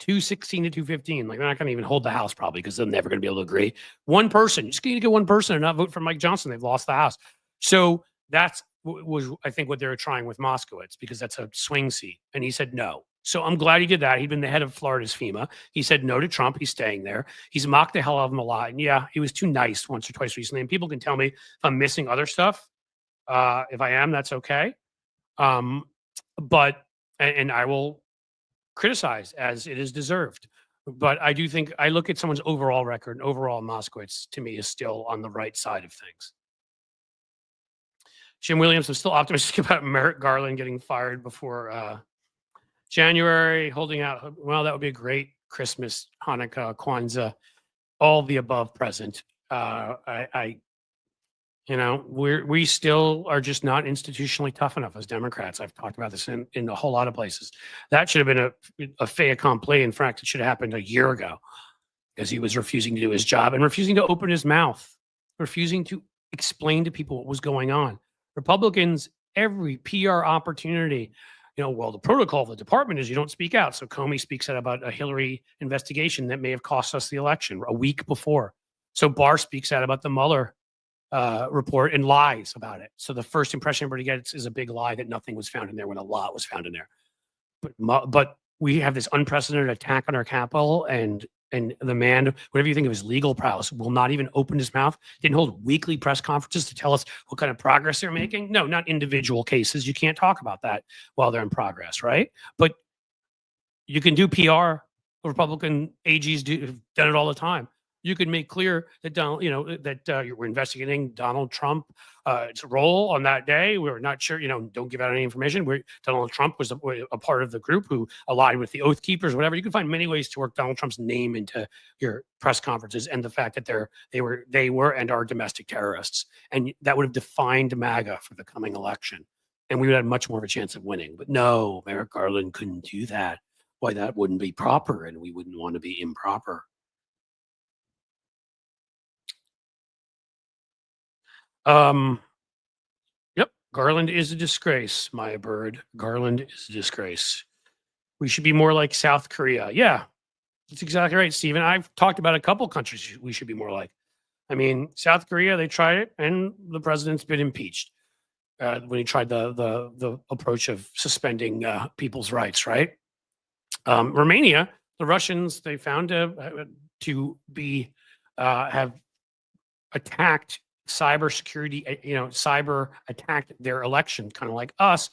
216 to 215. Like they're not going to even hold the House probably because they're never going to be able to agree. One person, just need to get one person and not vote for Mike Johnson. They've lost the House. So that's was I think what they were trying with Moskowitz because that's a swing seat. And he said no. So I'm glad he did that. He'd been the head of Florida's FEMA. He said no to Trump. He's staying there. He's mocked the hell out of him a lot. And yeah, he was too nice once or twice recently. And people can tell me if I'm missing other stuff. If I am, that's okay. but and I will criticize as it is deserved. But I do think I look at someone's overall record, and overall Moskowitz to me is still on the right side of things. Jim Williams was still optimistic about Merrick Garland getting fired before January, holding out. Well, that would be a great Christmas, Hanukkah, Kwanzaa, all the above present. We still are just not institutionally tough enough as Democrats. I've talked about this in a whole lot of places. That should have been a fait accompli. In fact, it should have happened a year ago because he was refusing to do his job and refusing to open his mouth, refusing to explain to people what was going on. Republicans, every PR opportunity, the protocol of the department is you don't speak out. So Comey speaks out about a Hillary investigation that may have cost us the election a week before. So Barr speaks out about the Mueller report and lies about it. So the first impression everybody gets is a big lie that nothing was found in there when a lot was found in there. But we have this unprecedented attack on our Capitol, and the man, whatever you think of his legal prowess, will not even open his mouth. Didn't hold weekly press conferences to tell us what kind of progress they're making. No, not individual cases. You can't talk about that while they're in progress, right? But you can do PR. Republican AGs have done it all the time. You can make clear that we're investigating Donald Trump's role on that day. We're not sure, don't give out any information. Donald Trump was a part of the group who allied with the Oath Keepers, whatever. You can find many ways to work Donald Trump's name into your press conferences and the fact that they were and are domestic terrorists. And that would have defined MAGA for the coming election. And we would have much more of a chance of winning. But no, Merrick Garland couldn't do that. Why, that wouldn't be proper, and we wouldn't want to be improper. Yep. Garland is a disgrace, Maya Bird. Garland is a disgrace. We should be more like South Korea. Yeah, that's exactly right, Stephen. I've talked about a couple countries we should be more like. I mean, South Korea, they tried it, and the president's been impeached when he tried the approach of suspending people's rights, right? Romania, the Russians, they found to be have attacked cybersecurity, cyber attacked their election, kind of like us.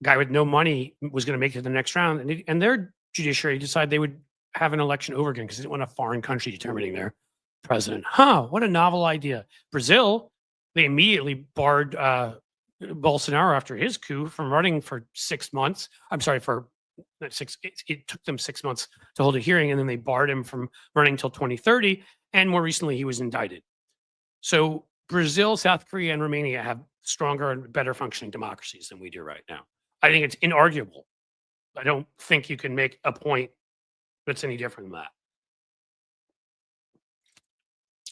Guy with no money was going to make it to the next round, and their judiciary decided they would have an election over again because they didn't want a foreign country determining their president. What a novel idea. Brazil, they immediately barred Bolsonaro after his coup from running for 6 months. I'm sorry, it took them 6 months to hold a hearing, and then they barred him from running until 2030. And more recently, he was indicted. So Brazil, South Korea, and Romania have stronger and better functioning democracies than we do right now. I think it's inarguable. I don't think you can make a point that's any different than that.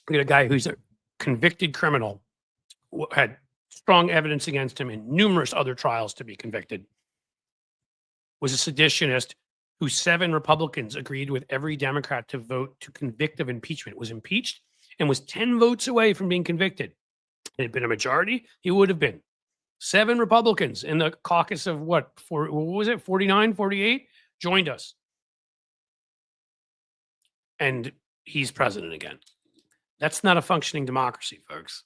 We got a guy who's a convicted criminal, had strong evidence against him in numerous other trials to be convicted, was a seditionist who 7 Republicans agreed with every Democrat to vote to convict of impeachment, was impeached and was 10 votes away from being convicted. If it had been a majority, he would have been. 7 Republicans in the caucus of what was it, 49, 48, joined us. And he's president again. That's not a functioning democracy, folks.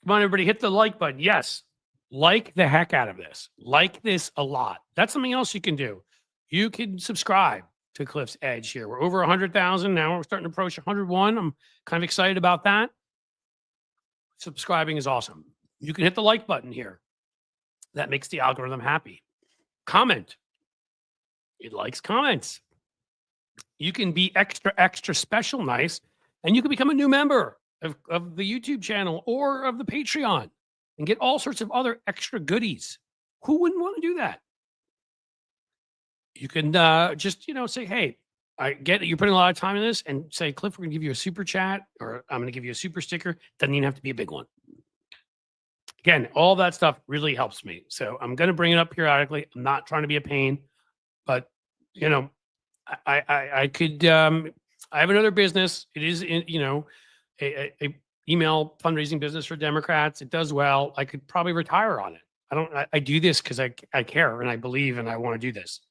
Come on, everybody, hit the like button. Yes, like the heck out of this. Like this a lot. That's something else you can do. You can subscribe to Cliff's Edge here. We're over 100,000 now. We're starting to approach 101. I'm kind of excited about that. Subscribing is awesome. You can hit the like button here. That makes the algorithm happy. Comment. It likes comments. You can be extra, extra special nice, and you can become a new member of the YouTube channel or of the Patreon and get all sorts of other extra goodies. Who wouldn't want to do that? You can just, say, hey, I get that you're putting a lot of time in this, and say, Cliff, we're going to give you a super chat, or I'm going to give you a super sticker. Doesn't even have to be a big one. Again, all that stuff really helps me. So I'm going to bring it up periodically. I'm not trying to be a pain, but, I could, I have another business. It is, a email fundraising business for Democrats. It does well. I could probably retire on it. I do this because I care and I believe and I want to do this.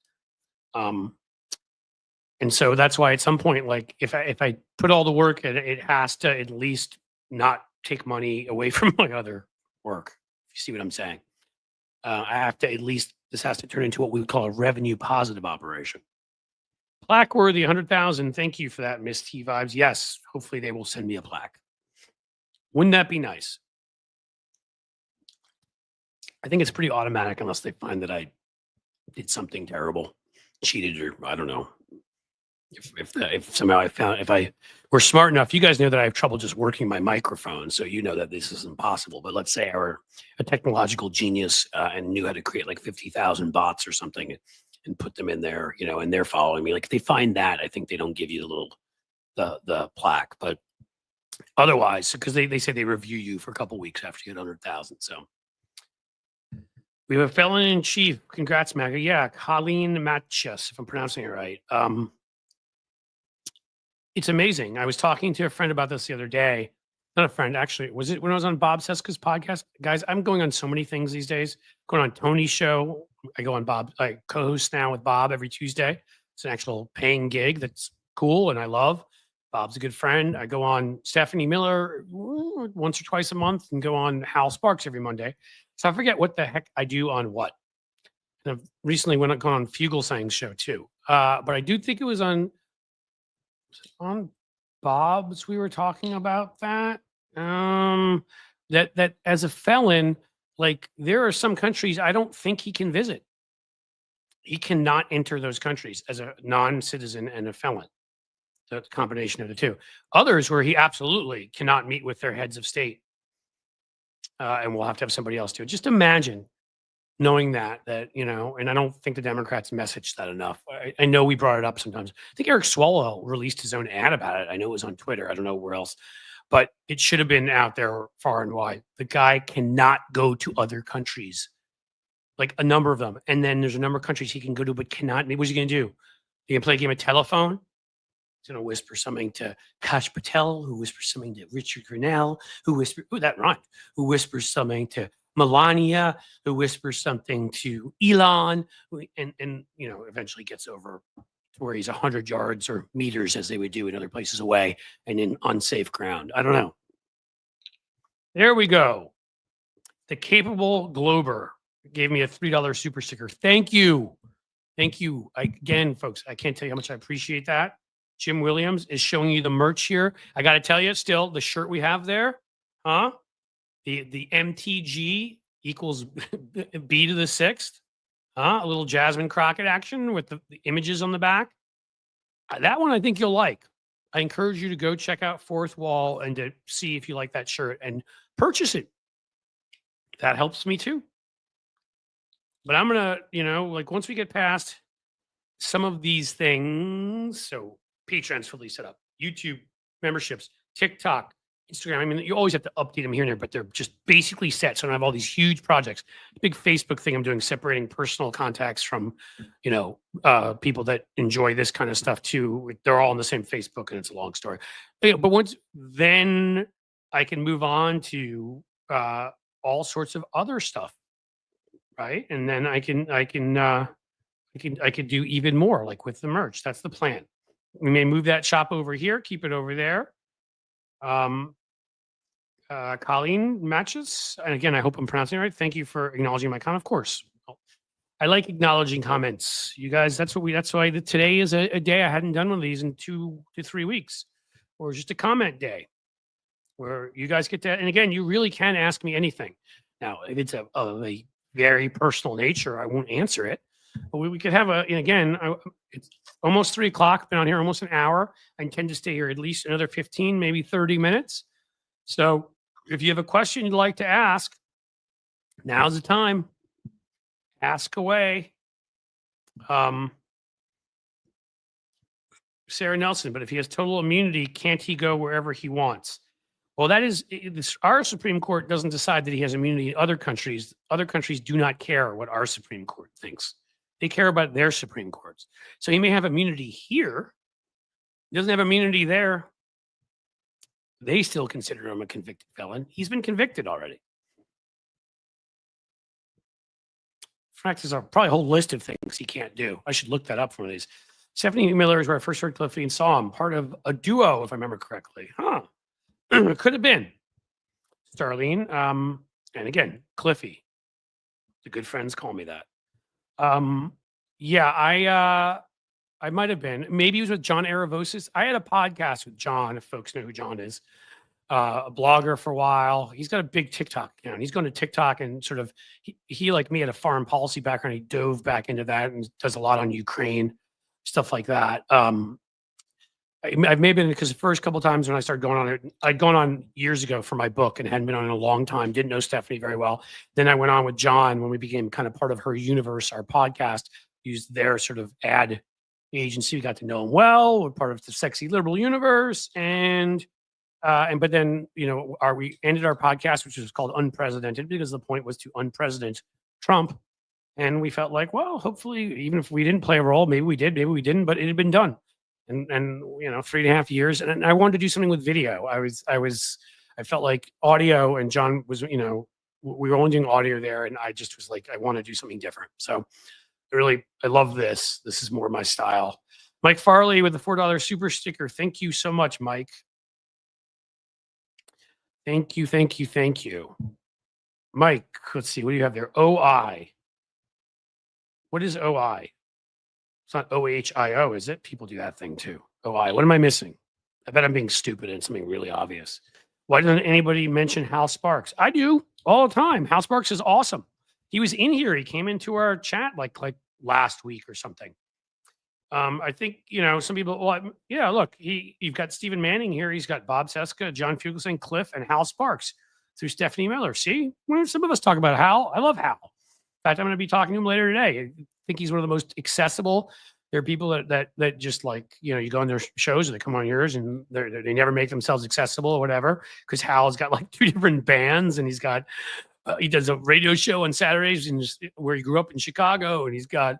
And so that's why at some point, like if I put all the work in, it has to at least not take money away from my other work. If you see what I'm saying, I have to at least this has to turn into what we would call a revenue positive operation. Plaque worthy 100,000. Thank you for that, Miss T Vibes. Yes, hopefully they will send me a plaque. Wouldn't that be nice? I think it's pretty automatic unless they find that I did something terrible, cheated, or I don't know. If somehow I found if I were smart enough, you guys know that I have trouble just working my microphone, so you know that this is impossible. But let's say I were a technological genius and knew how to create like 50,000 bots or something and put them in there, and they're following me. Like if they find that, I think they don't give you the plaque. But otherwise, because they say they review you for a couple weeks after you get 100,000. So we have a felon in chief. Congrats, Maga. Yeah, Colleen Matchus, if I'm pronouncing it right. It's amazing. I was talking to a friend about this the other day. Not a friend, actually. Was it when I was on Bob Seska's podcast? Guys, I'm going on so many things these days. Going on Tony's show. I go on Bob. I co-host now with Bob every Tuesday. It's an actual paying gig that's cool and I love. Bob's a good friend. I go on Stephanie Miller once or twice a month and go on Hal Sparks every Monday. So I forget what the heck I do on what. And I've recently gone on Fugelsang's show too. But I do think it was on Bob's. We were talking about that. That as a felon, like there are some countries I don't think he can visit. He cannot enter those countries as a non-citizen and a felon. The combination of the two. Others where he absolutely cannot meet with their heads of state. And we'll have to have somebody else do it. Just imagine knowing that, and I don't think the Democrats messaged that enough. I know we brought it up sometimes. I think Eric Swalwell released his own ad about it. I know it was on Twitter. I don't know where else, but it should have been out there far and wide. The guy cannot go to other countries, like a number of them. And then there's a number of countries he can go to, but cannot. What's he going to do? He can play a game of telephone. He's going to whisper something to Kash Patel, who whispers something to Richard Grenell, who whispers, that rhymed, who whispers something to Melania, who whispers something to Elon, and eventually gets over to where he's 100 yards or meters, as they would do in other places away, and in unsafe ground. I don't know. There we go. The Capable Glober gave me a $3 super sticker. Thank you. Thank you. Again, folks, I can't tell you how much I appreciate that. Jim Williams is showing you the merch here. I got to tell you, still, the shirt we have there, huh? The MTG equals B to the sixth. A little Jasmine Crockett action with the images on the back. That one I think you'll like. I encourage you to go check out Fourth Wall and to see if you like that shirt and purchase it. That helps me too. But I'm going to, once we get past some of these things, so Patreon's fully set up, YouTube memberships, TikTok, Instagram. I mean, you always have to update them here and there, but they're just basically set. So I have all these huge projects. The big Facebook thing I'm doing, separating personal contacts from, people that enjoy this kind of stuff too. They're all on the same Facebook, and it's a long story. But then I can move on to all sorts of other stuff, right? And then I could do even more, like with the merch. That's the plan. We may move that shop over here, keep it over there. Colleen Matches, and again, I hope I'm pronouncing it right. Thank you for acknowledging my comment. Of course, I like acknowledging comments. You guys, that's why today is a day I hadn't done one of these in 2 to 3 weeks, or just a comment day where you guys get to. And again, you really can ask me anything. Now, if it's of a very personal nature, I won't answer it. But we could have it's almost 3 o'clock. Been on here almost an hour. I intend to stay here at least another 15, maybe 30 minutes. So if you have a question you'd like to ask, now's the time. Ask away. Sarah Nelson, but if he has total immunity, can't he go wherever he wants? Well, our Supreme Court doesn't decide that he has immunity in other countries. Other countries do not care what our Supreme Court thinks. They care about their Supreme Courts. So he may have immunity here. He doesn't have immunity there. They still consider him a convicted felon. He's been convicted already. In fact, there's probably a whole list of things he can't do. I should look that up for one of these. Stephanie Miller is where I first heard Cliffy and saw him. Part of a duo, if I remember correctly. It could have been. Starlene. And again, Cliffy, the good friends call me that. Um, yeah, I might have been. Maybe it was with John Aravosis. I had a podcast with John, if folks know who John is, a blogger for a while. He's got a big TikTok account. He's going to TikTok and sort of he like me had a foreign policy background. He dove back into that and does a lot on Ukraine, stuff like that. I've maybe been because the first couple times when I started going on it, I'd gone on years ago for my book and hadn't been on in a long time. Didn't know Stephanie very well. Then I went on with John when we became kind of part of her universe. Our podcast used their sort of ad agency. We got to know him well. We're part of the sexy liberal universe, and but then we ended our podcast, which was called Unprecedented, because the point was to unpresident Trump, and we felt like, well, hopefully, even if we didn't play a role, maybe we did, maybe we didn't, but it had been done. And 3.5 years, and I wanted to do something with video. I felt like audio, and John was, we were only doing audio there, and I just was like, I want to do something different. So I love this. This is more my style. Mike Farley with the $4 super sticker. Thank you so much, Mike. Thank you, thank you, thank you. Mike, let's see, what do you have there? OI. What is OI? It's not OHIO, is it? People do that thing too. OI. What am I missing? I bet I'm being stupid and something really obvious. Why doesn't anybody mention Hal Sparks? I do all the time. Hal Sparks is awesome. He was in here. He came into our chat like last week or something. I think, some people, look, you've got Stephen Manning here. He's got Bob Seska, John Fugelsang, Cliff, and Hal Sparks through Stephanie Miller. See, some of us talk about Hal. I love Hal. In fact, I'm going to be talking to him later today. I think he's one of the most accessible. There are people that just like, you go on their shows or they come on yours and they never make themselves accessible or whatever, because Hal's got like 2 different bands, and he's got, he does a radio show on Saturdays where he grew up in Chicago, and he's got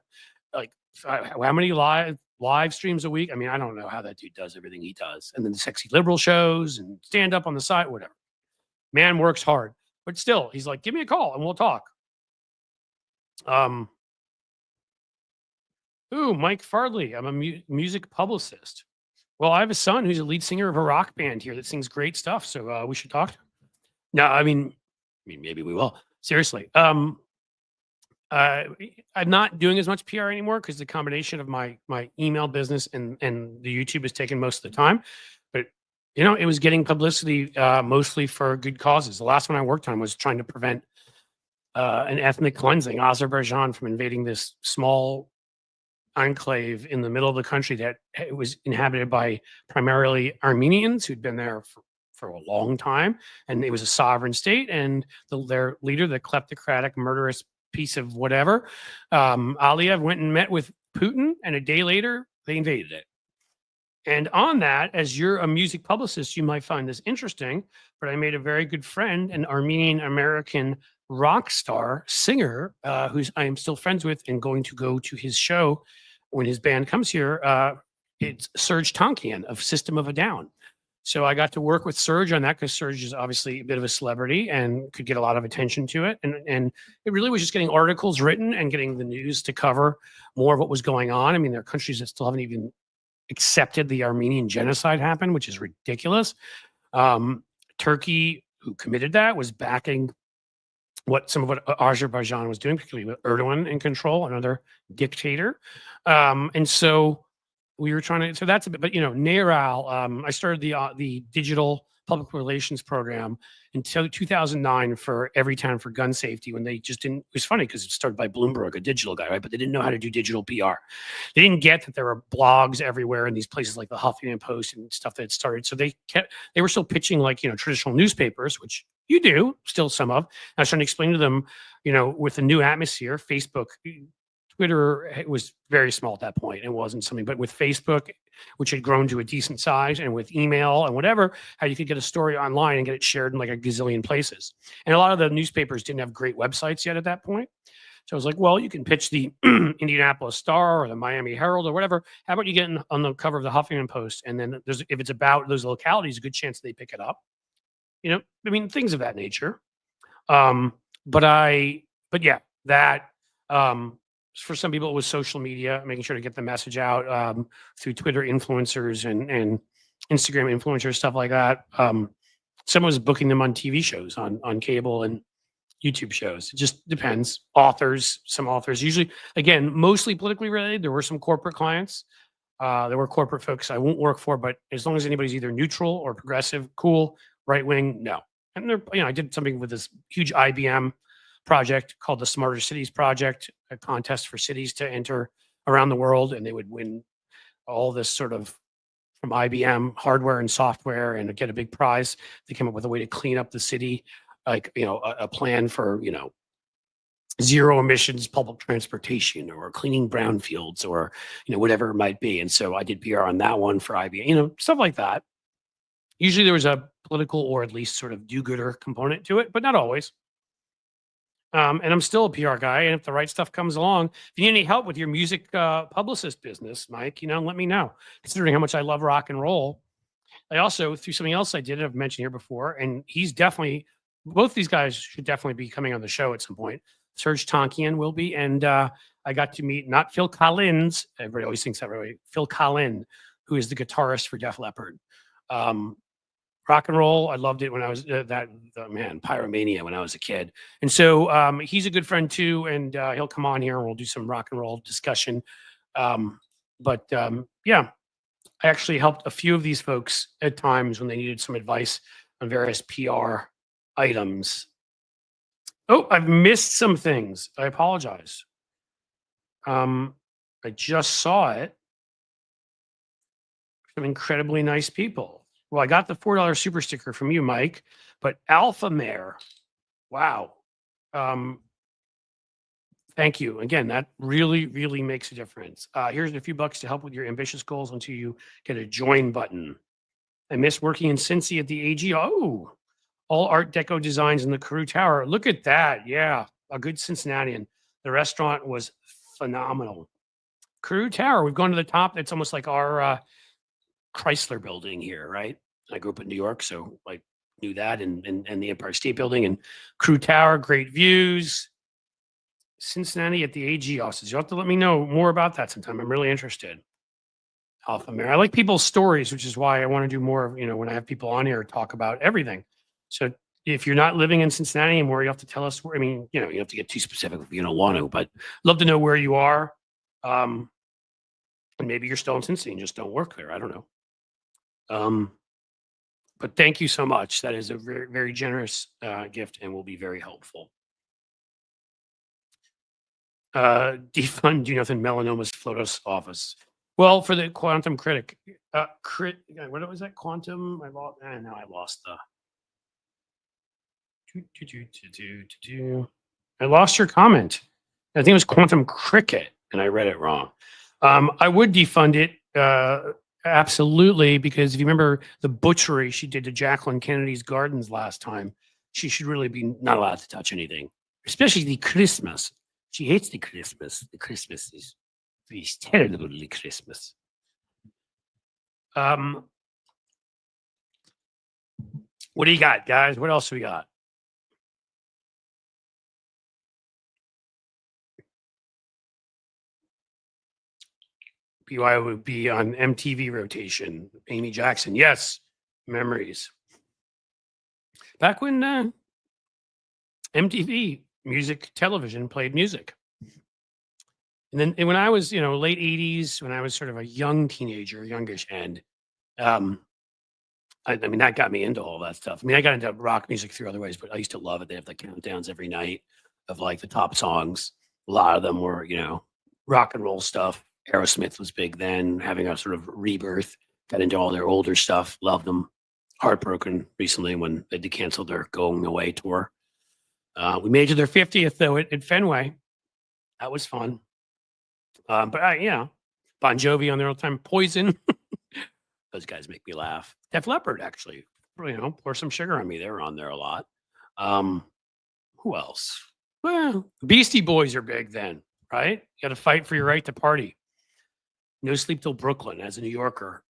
like how many live streams a week? I mean, I don't know how that dude does everything he does. And then the sexy liberal shows and stand up on the side, whatever. Man works hard, but still, he's like, give me a call and we'll talk. Mike Farley. I'm a music publicist. Well, I have a son who's a lead singer of a rock band here that sings great stuff. So we should talk. No, I mean, maybe we will. Seriously. I'm not doing as much PR anymore because the combination of my email business and the YouTube has taken most of the time. But it was getting publicity mostly for good causes. The last one I worked on was trying to prevent an ethnic cleansing, Azerbaijan from invading this small enclave in the middle of the country that was inhabited by primarily Armenians who'd been there for a long time, and it was a sovereign state. And their leader, the kleptocratic, murderous piece of whatever, Aliyev, went and met with Putin, and a day later they invaded it. And on that, as you're a music publicist, you might find this interesting, but I made a very good friend, an Armenian American rock star singer, who's I am still friends with and going to go to his show when his band comes here. It's Serge Tankian of System of a Down. So I got to work with Serge on that because Serge is obviously a bit of a celebrity and could get a lot of attention to it. And it really was just getting articles written and getting the news to cover more of what was going on. I mean, there are countries that still haven't even accepted the Armenian genocide happened, which is ridiculous. Turkey, who committed that, was backing some of what Azerbaijan was doing, particularly with Erdogan in control, another dictator. And so we were trying to, so that's a bit, but NARAL, I started the digital public relations program until 2009 for Everytown for gun safety, when they just didn't, it was funny because it started by Bloomberg, a digital guy, right? But they didn't know how to do digital PR. They didn't get that there were blogs everywhere in these places like the Huffington Post and stuff that had started. So they were still pitching like, traditional newspapers, which you do still some of. I was trying to explain to them, with the new atmosphere, Facebook, Twitter, it was very small at that point. It wasn't something, but with Facebook, which had grown to a decent size, and with email and whatever, how you could get a story online and get it shared in like a gazillion places. And a lot of the newspapers didn't have great websites yet at that point. So I was like, well, you can pitch the Indianapolis Star or the Miami Herald or whatever. How about you get on the cover of the Huffington Post? And then if it's about those localities, a good chance they pick it up. Things of that nature. For some people, it was social media, making sure to get the message out through Twitter influencers and Instagram influencers, stuff like that. Someone was booking them on TV shows on cable and YouTube shows. It just depends. Authors, some authors, usually, again, mostly politically related. There were some corporate clients. There were corporate folks I won't work for, but as long as anybody's either neutral or progressive, cool, right wing, no. And there, I did something with this huge IBM project called the Smarter Cities Project, a contest for cities to enter around the world, and they would win all this sort of from IBM hardware and software and get a big prize. They came up with a way to clean up the city, like a plan for zero emissions public transportation or cleaning brownfields or whatever it might be. And so I did PR on that one for IBM, stuff like that. Usually there was a political or at least sort of do-gooder component to it, but not always. And I'm still a PR guy. And if the right stuff comes along, if you need any help with your music publicist business, Mike, let me know. Considering how much I love rock and roll, I also, through something else I did, I've mentioned here before, and he's definitely, both these guys should definitely be coming on the show at some point. Serge Tonkian will be, and I got to meet not Phil Collins. Everybody always thinks that way. Phil Collin, who is the guitarist for Def Leppard. Rock and roll, I loved it when I was Pyromania when I was a kid. And so he's a good friend too, and he'll come on here and we'll do some rock and roll discussion. Yeah, I actually helped a few of these folks at times when they needed some advice on various PR items. Oh, I've missed some things. I apologize. I just saw it. Some incredibly nice people. Well, I got the $4 super sticker from you, Mike, but Alpha Mare, wow. Thank you. Again, that really, really makes a difference. Here's a few bucks to help with your ambitious goals until you get a join button. I miss working in Cincy at the AG. Oh, all Art Deco designs in the Carew Tower. Look at that. Yeah, a good Cincinnatian. The restaurant was phenomenal. Carew Tower, we've gone to the top. It's almost like our Chrysler building here, right? I grew up in New York, so I knew that, and the Empire State Building and Carew Tower, great views. Cincinnati at the AG offices. You'll have to let me know more about that sometime. I'm really interested. Alpha Mare. I like people's stories, which is why I want to do more, when I have people on here talk about everything. So if you're not living in Cincinnati anymore, you have to tell us where. I mean, you have to get too specific if you don't want to, but love to know where you are. And maybe you're still in Cincinnati and just don't work there. I don't know. But thank you so much. That is a very, very generous gift and will be very helpful. Defund Do Nothing Melanoma's Flotus office. Well, for the Quantum Critic, what was that? Quantum? I lost the. I lost your comment. I think it was Quantum Cricket, and I read it wrong. I would defund it. Absolutely, because if you remember the butchery she did to Jacqueline Kennedy's gardens last time, she should really be not allowed to touch anything, especially the Christmas. She hates the Christmas. The Christmas is terribly Christmas. What do you got, guys? What else we got? BY would be on MTV rotation. Amy Jackson. Yes. Memories. Back when MTV music television played music. And then when I was, late 80s, when I was sort of a young teenager, youngish end, I mean, that got me into all that stuff. I mean, I got into rock music through other ways, but I used to love it. They have the countdowns every night of like the top songs. A lot of them were, rock and roll stuff. Aerosmith was big then, having a sort of rebirth. Got into all their older stuff. Loved them. Heartbroken recently when they canceled their Going Away tour. We made it to their 50th though at Fenway. That was fun. But Bon Jovi on their old time. Poison. Those guys make me laugh. Def Leppard actually. Pour Some Sugar on Me. They were on there a lot. Who else? Well, Beastie Boys are big then, right? You got to fight for your right to party. No Sleep Till Brooklyn. As a New Yorker,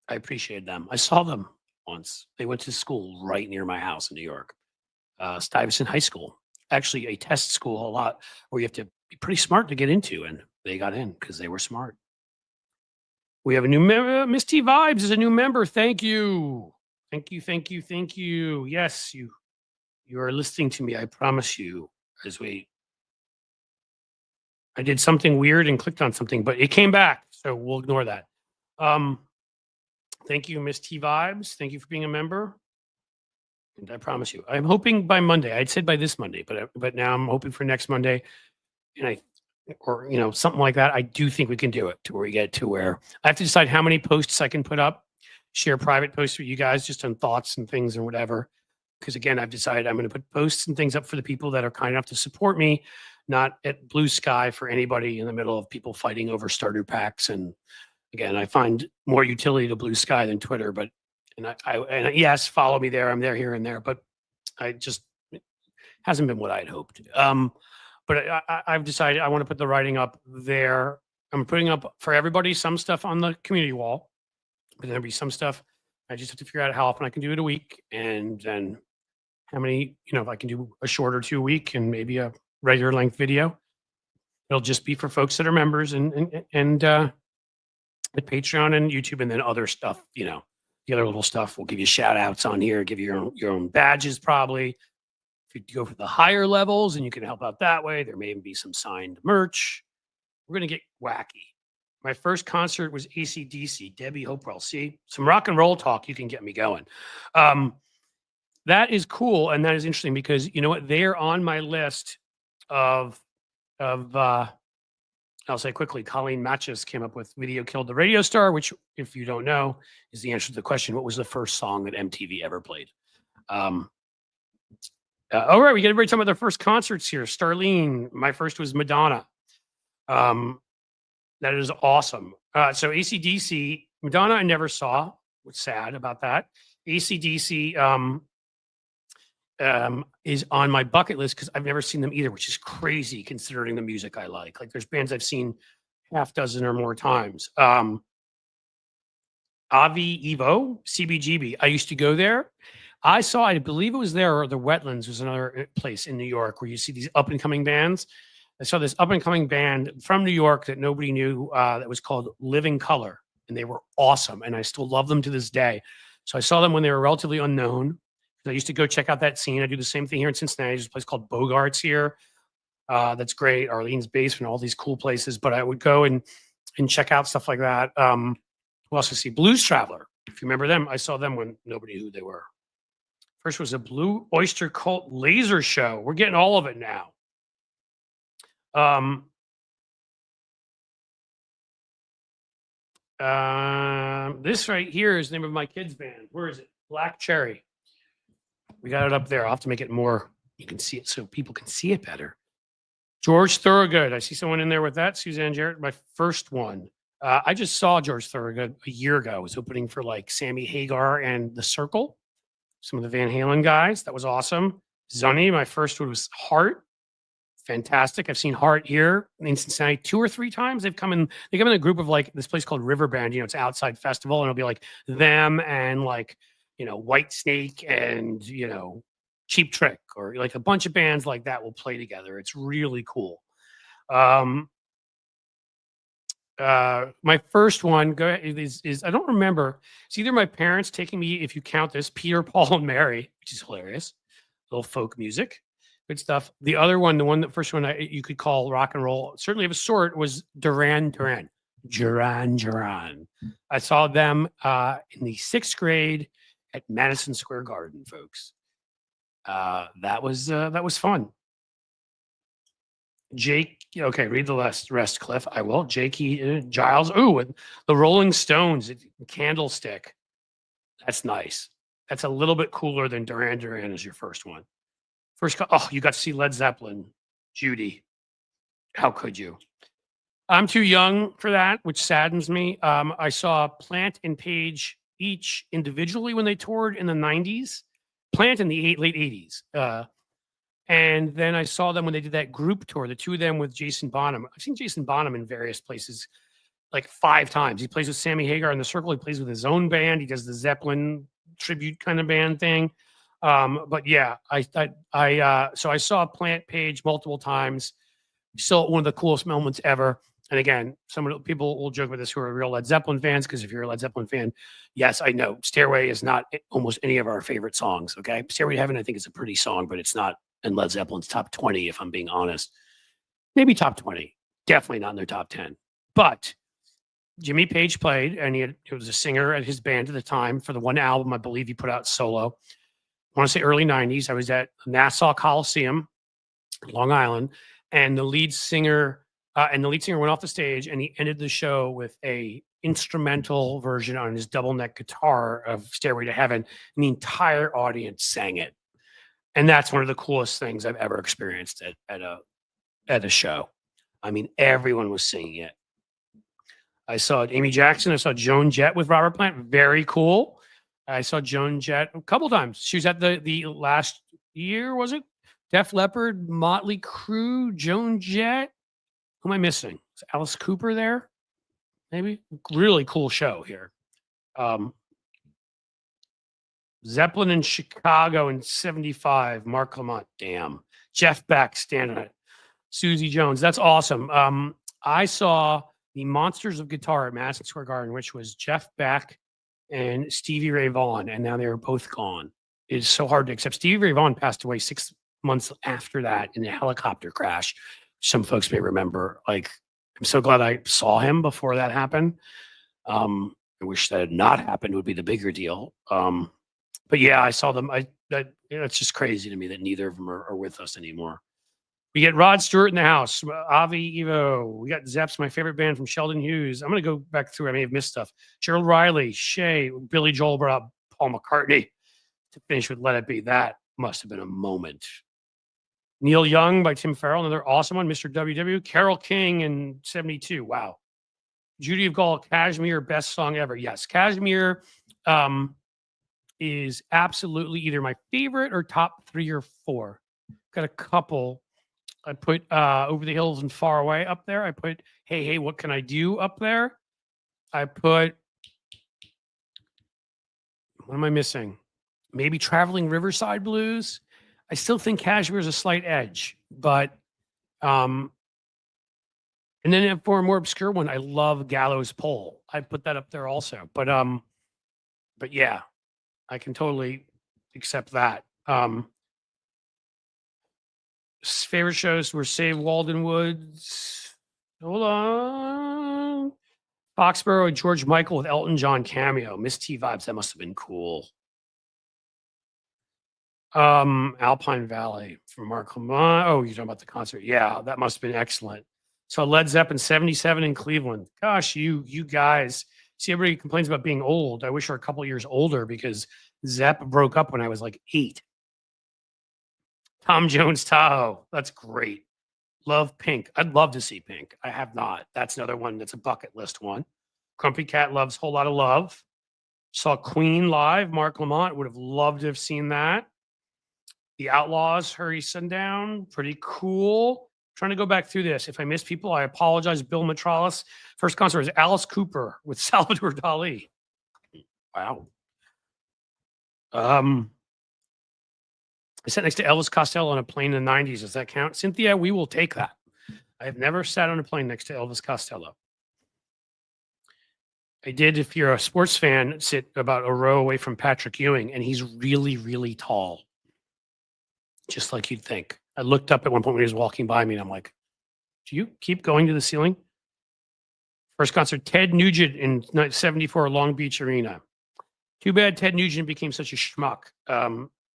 I appreciated them. I saw them once. They went to school right near my house in New York. Stuyvesant High School. Actually, a test school a lot where you have to be pretty smart to get into, and they got in because they were smart. We have a new member. Miss T Vibes is a new member. Thank you. Thank you. Yes, you You are listening to me, I promise you, as I did something weird and clicked on something, but it came back, so we'll ignore that. Um, thank you, Miss T Vibes. Thank you for being a member. And I promise you, I'm hoping by Monday. I'd said by this Monday, but now I'm hoping for next Monday, and or something like that. I do think we can do it to where we get to where I have to decide how many posts I can put up, share private posts with you guys just on thoughts and things or whatever. Because again, I've decided I'm going to put posts and things up for the people that are kind enough to support me, not at blue sky for anybody in the middle of people fighting over starter packs. And again, I find more utility to blue sky than Twitter, but and yes, follow me there. I'm there, here, and there, but I just it hasn't been what I'd hoped. But I've decided I want to put the writing up there. I'm putting up for everybody some stuff on the community wall, but there'll be some stuff. I just have to figure out how often I can do it a week, and then how many, if I can do a short or 2 a week and maybe a regular length video. It'll just be for folks that are members and at Patreon and YouTube, and then other stuff, the other little stuff. We'll give you shout outs on here, give you your own badges probably. If you go for the higher levels and you can help out that way, there may even be some signed merch. We're going to get wacky. My first concert was AC/DC, Debbie Hopewell. See, some rock and roll talk, you can get me going. That is cool, and that is interesting because you know what? They're on my list of I'll say quickly, Colleen Matches came up with Video Killed the Radio Star, which, if you don't know, is the answer to the question, what was the first song that MTV ever played? All right, we get everybody talking about their first concerts here. Starlene, my first was Madonna. That is awesome. So AC/DC, Madonna I never saw. What's sad about that. AC/DC is on my bucket list because I've never seen them either, which is crazy considering the music I like. Like there's bands I've seen half dozen or more times. Avi Evo, CBGB. I used to go there. I believe it was there, or the Wetlands was another place in New York where you see these up and coming bands. I saw this up and coming band from New York that nobody knew that was called Living Color, and they were awesome. And I still love them to this day. So I saw them when they were relatively unknown. I used to go check out that scene. I do the same thing here in Cincinnati. There's a place called Bogarts here. That's great. Arlene's Basement, all these cool places. But I would go and check out stuff like that. Who else I see? Blues Traveler. If you remember them, I saw them when nobody knew who they were. First was a Blue Oyster Cult laser show. We're getting all of it now. This right here is the name of my kids' band. Where is it? Black Cherry. We got it up there. I'll have to make it more, you can see it so people can see it better. George Thorogood. I see someone in there with that. Suzanne Jarrett, my first one. I just saw George Thorogood a year ago. I was opening for like Sammy Hagar and The Circle, some of the Van Halen guys. That was awesome. Zunny, my first one was Heart. Fantastic. I've seen Heart here in Cincinnati 2 or 3 times. They come in a group of like this place called River Band. It's outside festival, and it'll be like them and like, White Snake and, Cheap Trick, or like a bunch of bands like that will play together. It's really cool. My first one is I don't remember. It's either my parents taking me, if you count this, Peter, Paul, and Mary, which is hilarious. Little folk music. Good stuff. The other one, the first one you could call rock and roll, certainly of a sort, was Duran Duran. I saw them in the 6th grade at Madison Square Garden, folks. That was fun. Jake, okay, read the rest, Cliff. I will. Jake Giles. Ooh, and the Rolling Stones, Candlestick. That's nice. That's a little bit cooler than Duran Duran as your first one. You got to see Led Zeppelin, Judy. How could you? I'm too young for that, which saddens me. I saw Plant and Page each individually when they toured in the 90s. Plant in the late 80s. And then I saw them when they did that group tour, the two of them with Jason Bonham. I've seen Jason Bonham in various places like 5 times. He plays with Sammy Hagar in The Circle. He plays with his own band. He does the Zeppelin tribute kind of band thing. But yeah, so I saw Plant Page multiple times. Still one of the coolest moments ever. And again, people will joke with this who are real Led Zeppelin fans, because if you're a Led Zeppelin fan, yes, I know Stairway is not almost any of our favorite songs. Okay, Stairway to Heaven, I think is a pretty song, but it's not in Led Zeppelin's top 20. If I'm being honest, maybe top 20, definitely not in their top 10. But Jimmy Page played, and he was a singer at his band at the time for the one album I believe he put out solo. I want to say early 90s. I was at Nassau Coliseum, Long Island, and the lead singer went off the stage, and he ended the show with a instrumental version on his double neck guitar of Stairway to Heaven, and the entire audience sang it. And that's one of the coolest things I've ever experienced at a show. I mean, everyone was singing it. I saw Amy Jackson. I saw Joan Jett with Robert Plant. Very cool. I saw Joan Jett a couple times. She was at the last year, was it? Def Leppard, Motley Crue, Joan Jett. Who am I missing? Is Alice Cooper there? Maybe. Really cool show here. Zeppelin in Chicago in 75. Mark Lamont. Damn. Jeff Beck standing it. Susie Jones. That's awesome. I saw the Monsters of Guitar at Madison Square Garden, which was Jeff Beck and Stevie Ray Vaughan, and now they're both gone. It is so hard to accept. Stevie Ray Vaughan passed away 6 months after that in a helicopter crash. Some folks may remember. Like, I'm so glad I saw him before that happened. I wish that had not happened. It would be the bigger deal. But yeah, I saw them. It's just crazy to me that neither of them are with us anymore. We get Rod Stewart in the house. Avi Evo. We got Zeps, my favorite band from Sheldon Hughes. I'm going to go back through. I may have missed stuff. Gerald Riley, Shay, Billy Joel brought up Paul McCartney to finish with Let It Be. That must have been a moment. Neil Young by Tim Farrell, another awesome one. Mr. WW. Carole King in 72. Wow. Judy of Gaulle, Kashmir, best song ever. Yes, Kashmir is absolutely either my favorite or top 3 or 4. Got a couple. I put Over the Hills and Far Away up there. I put Hey, Hey, What Can I Do up there. I put, what am I missing? Maybe Traveling Riverside Blues. I still think Kashmir is a slight edge, but and then for a more obscure one, I love Gallows Pole. I put that up there also. But yeah, I can totally accept that. Favorite shows were Save Walden Woods. Hold on. Foxborough, George Michael with Elton John cameo. Miss T vibes. That must have been cool. Alpine Valley from Mark Lamont. Oh, you're talking about the concert. Yeah, that must have been excellent. So Led Zeppelin 77 in Cleveland. Gosh, you guys. See, everybody complains about being old. I wish we were a couple years older because Zepp broke up when I was like 8. Tom Jones Tahoe. That's great. Love Pink. I'd love to see Pink. I have not. That's another one that's a bucket list one. Grumpy Cat loves Whole Lot of Love. Saw Queen live. Mark Lamont. Would have loved to have seen that. The Outlaws, Hurry Sundown. Pretty cool. Trying to go back through this. If I miss people, I apologize. Bill Metrolis. First concert was Alice Cooper with Salvador Dali. Wow. I sat next to Elvis Costello on a plane in the 90s. Does that count? Cynthia, we will take that. I have never sat on a plane next to Elvis Costello. I did, if you're a sports fan, sit about a row away from Patrick Ewing, and he's really, really tall. Just like you'd think. I looked up at one point when he was walking by me, and I'm like, do you keep going to the ceiling? First concert, Ted Nugent in 74 Long Beach Arena. Too bad Ted Nugent became such a schmuck.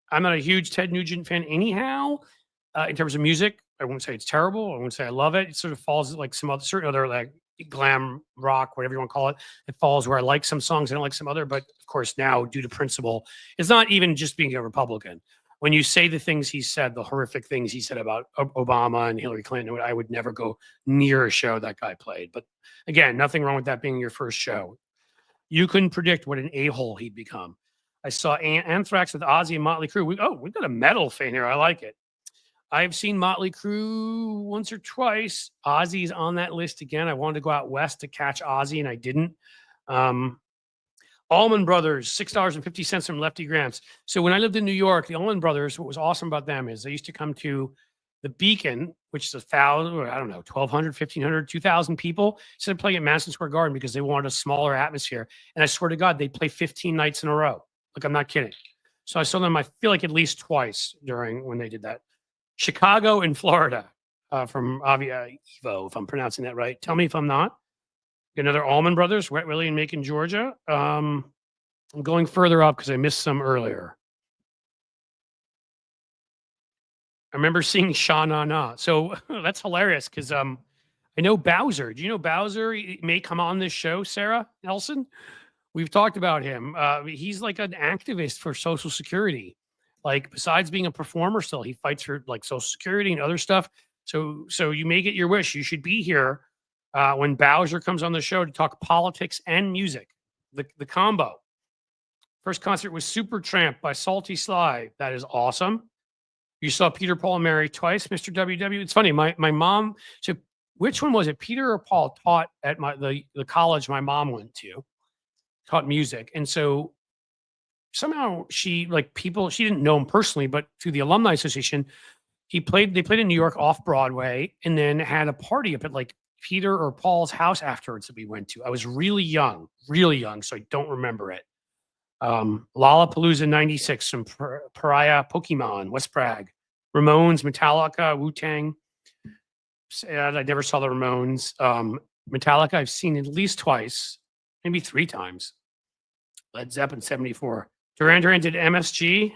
I'm not a huge Ted Nugent fan anyhow. In terms of music, I wouldn't say it's terrible. I wouldn't say I love it. It sort of falls like some other certain other like glam rock, whatever you want to call it. It falls where I like some songs, I don't like some other. But of course, now due to principle, it's not even just being a Republican. When you say the things he said, the horrific things he said about Obama and Hillary Clinton, I would never go near a show that guy played. But again, nothing wrong with that being your first show. You couldn't predict what an a-hole he'd become. I saw Anthrax with Ozzy and Motley Crue. We've got a metal fan here. I like it. I've seen Motley Crue once or twice. Ozzy's on that list again. I wanted to go out west to catch Ozzy, and I didn't. Allman Brothers, $6.50 from Lefty Grants. So when I lived in New York, the Allman Brothers, what was awesome about them is they used to come to the Beacon, which is 1,000, or I don't know, 1,200, 1,500, 2,000 people, instead of playing at Madison Square Garden because they wanted a smaller atmosphere. And I swear to God, they play 15 nights in a row. Like, I'm not kidding. So I saw them, I feel like at least twice during when they did that. Chicago and Florida from Avia Evo, if I'm pronouncing that right. Tell me if I'm not. Another Allman Brothers, Wet Willie in Macon, Georgia. I'm going further up because I missed some earlier. I remember seeing Sha Na Na. So that's hilarious because I know Bowser. Do you know Bowser may come on this show, Sarah Nelson? We've talked about him. He's like an activist for Social Security. Like, besides being a performer, still he fights for like Social Security and other stuff. So you may get your wish. You should be here when Bowser comes on the show to talk politics and music. The combo. First concert was Supertramp by Salty Sly. That is awesome. You saw Peter, Paul, and Mary twice, Mr. WW. It's funny. My mom. So which one was it? Peter or Paul taught at the college my mom went to. Taught music, and so somehow she didn't know him personally, but through the alumni association, they played in New York off Broadway, and then had a party up at like Peter or Paul's house afterwards that we went to. I was really young, so I don't remember it. Lollapalooza '96, some Pariah, Pokemon, West Prague, Ramones, Metallica, Wu-Tang. Sad I never saw the Ramones. Metallica I've seen at least twice, maybe 3 times. Led Zeppelin '74. Duran Duran did MSG.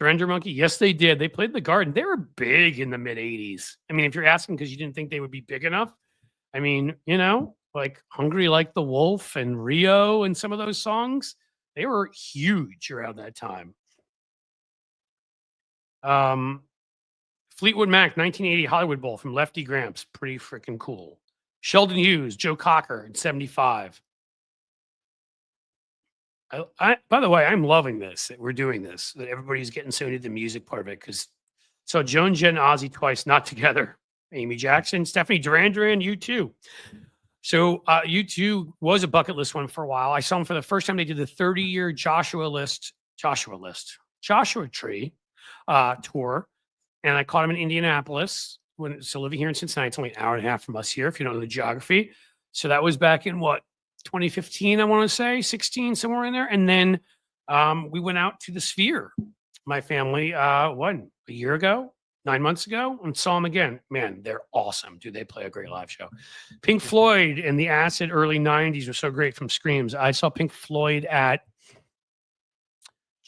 Surrender Monkey. Yes, they did. They played the Garden. They were big in the mid '80s. I mean, if you're asking because you didn't think they would be big enough, I mean, like Hungry Like the Wolf and Rio and some of those songs, they were huge around that time. Fleetwood Mac, 1980 Hollywood Bowl from Lefty Gramps. Pretty freaking cool. Sheldon Hughes, Joe Cocker in '75. By the way, I'm loving this, that we're doing this, that everybody's getting so into the music part of it. So Joan Jett and Ozzy twice, not together. Amy Jackson, Stephanie Duran, U2. So U2 was a bucket list one for a while. I saw them for the first time. They did the 30-year Joshua Tree tour. And I caught him in Indianapolis so living here in Cincinnati. It's only an hour and a half from us here, if you don't know the geography. So that was back in 2015, I want to say, 16, somewhere in there. And then we went out to the Sphere, my family, a year ago, 9 months ago, and saw them again. Man, they're awesome. Dude, they play a great live show. Pink Floyd and the Acid early 90s were so great from Screams. I saw Pink Floyd at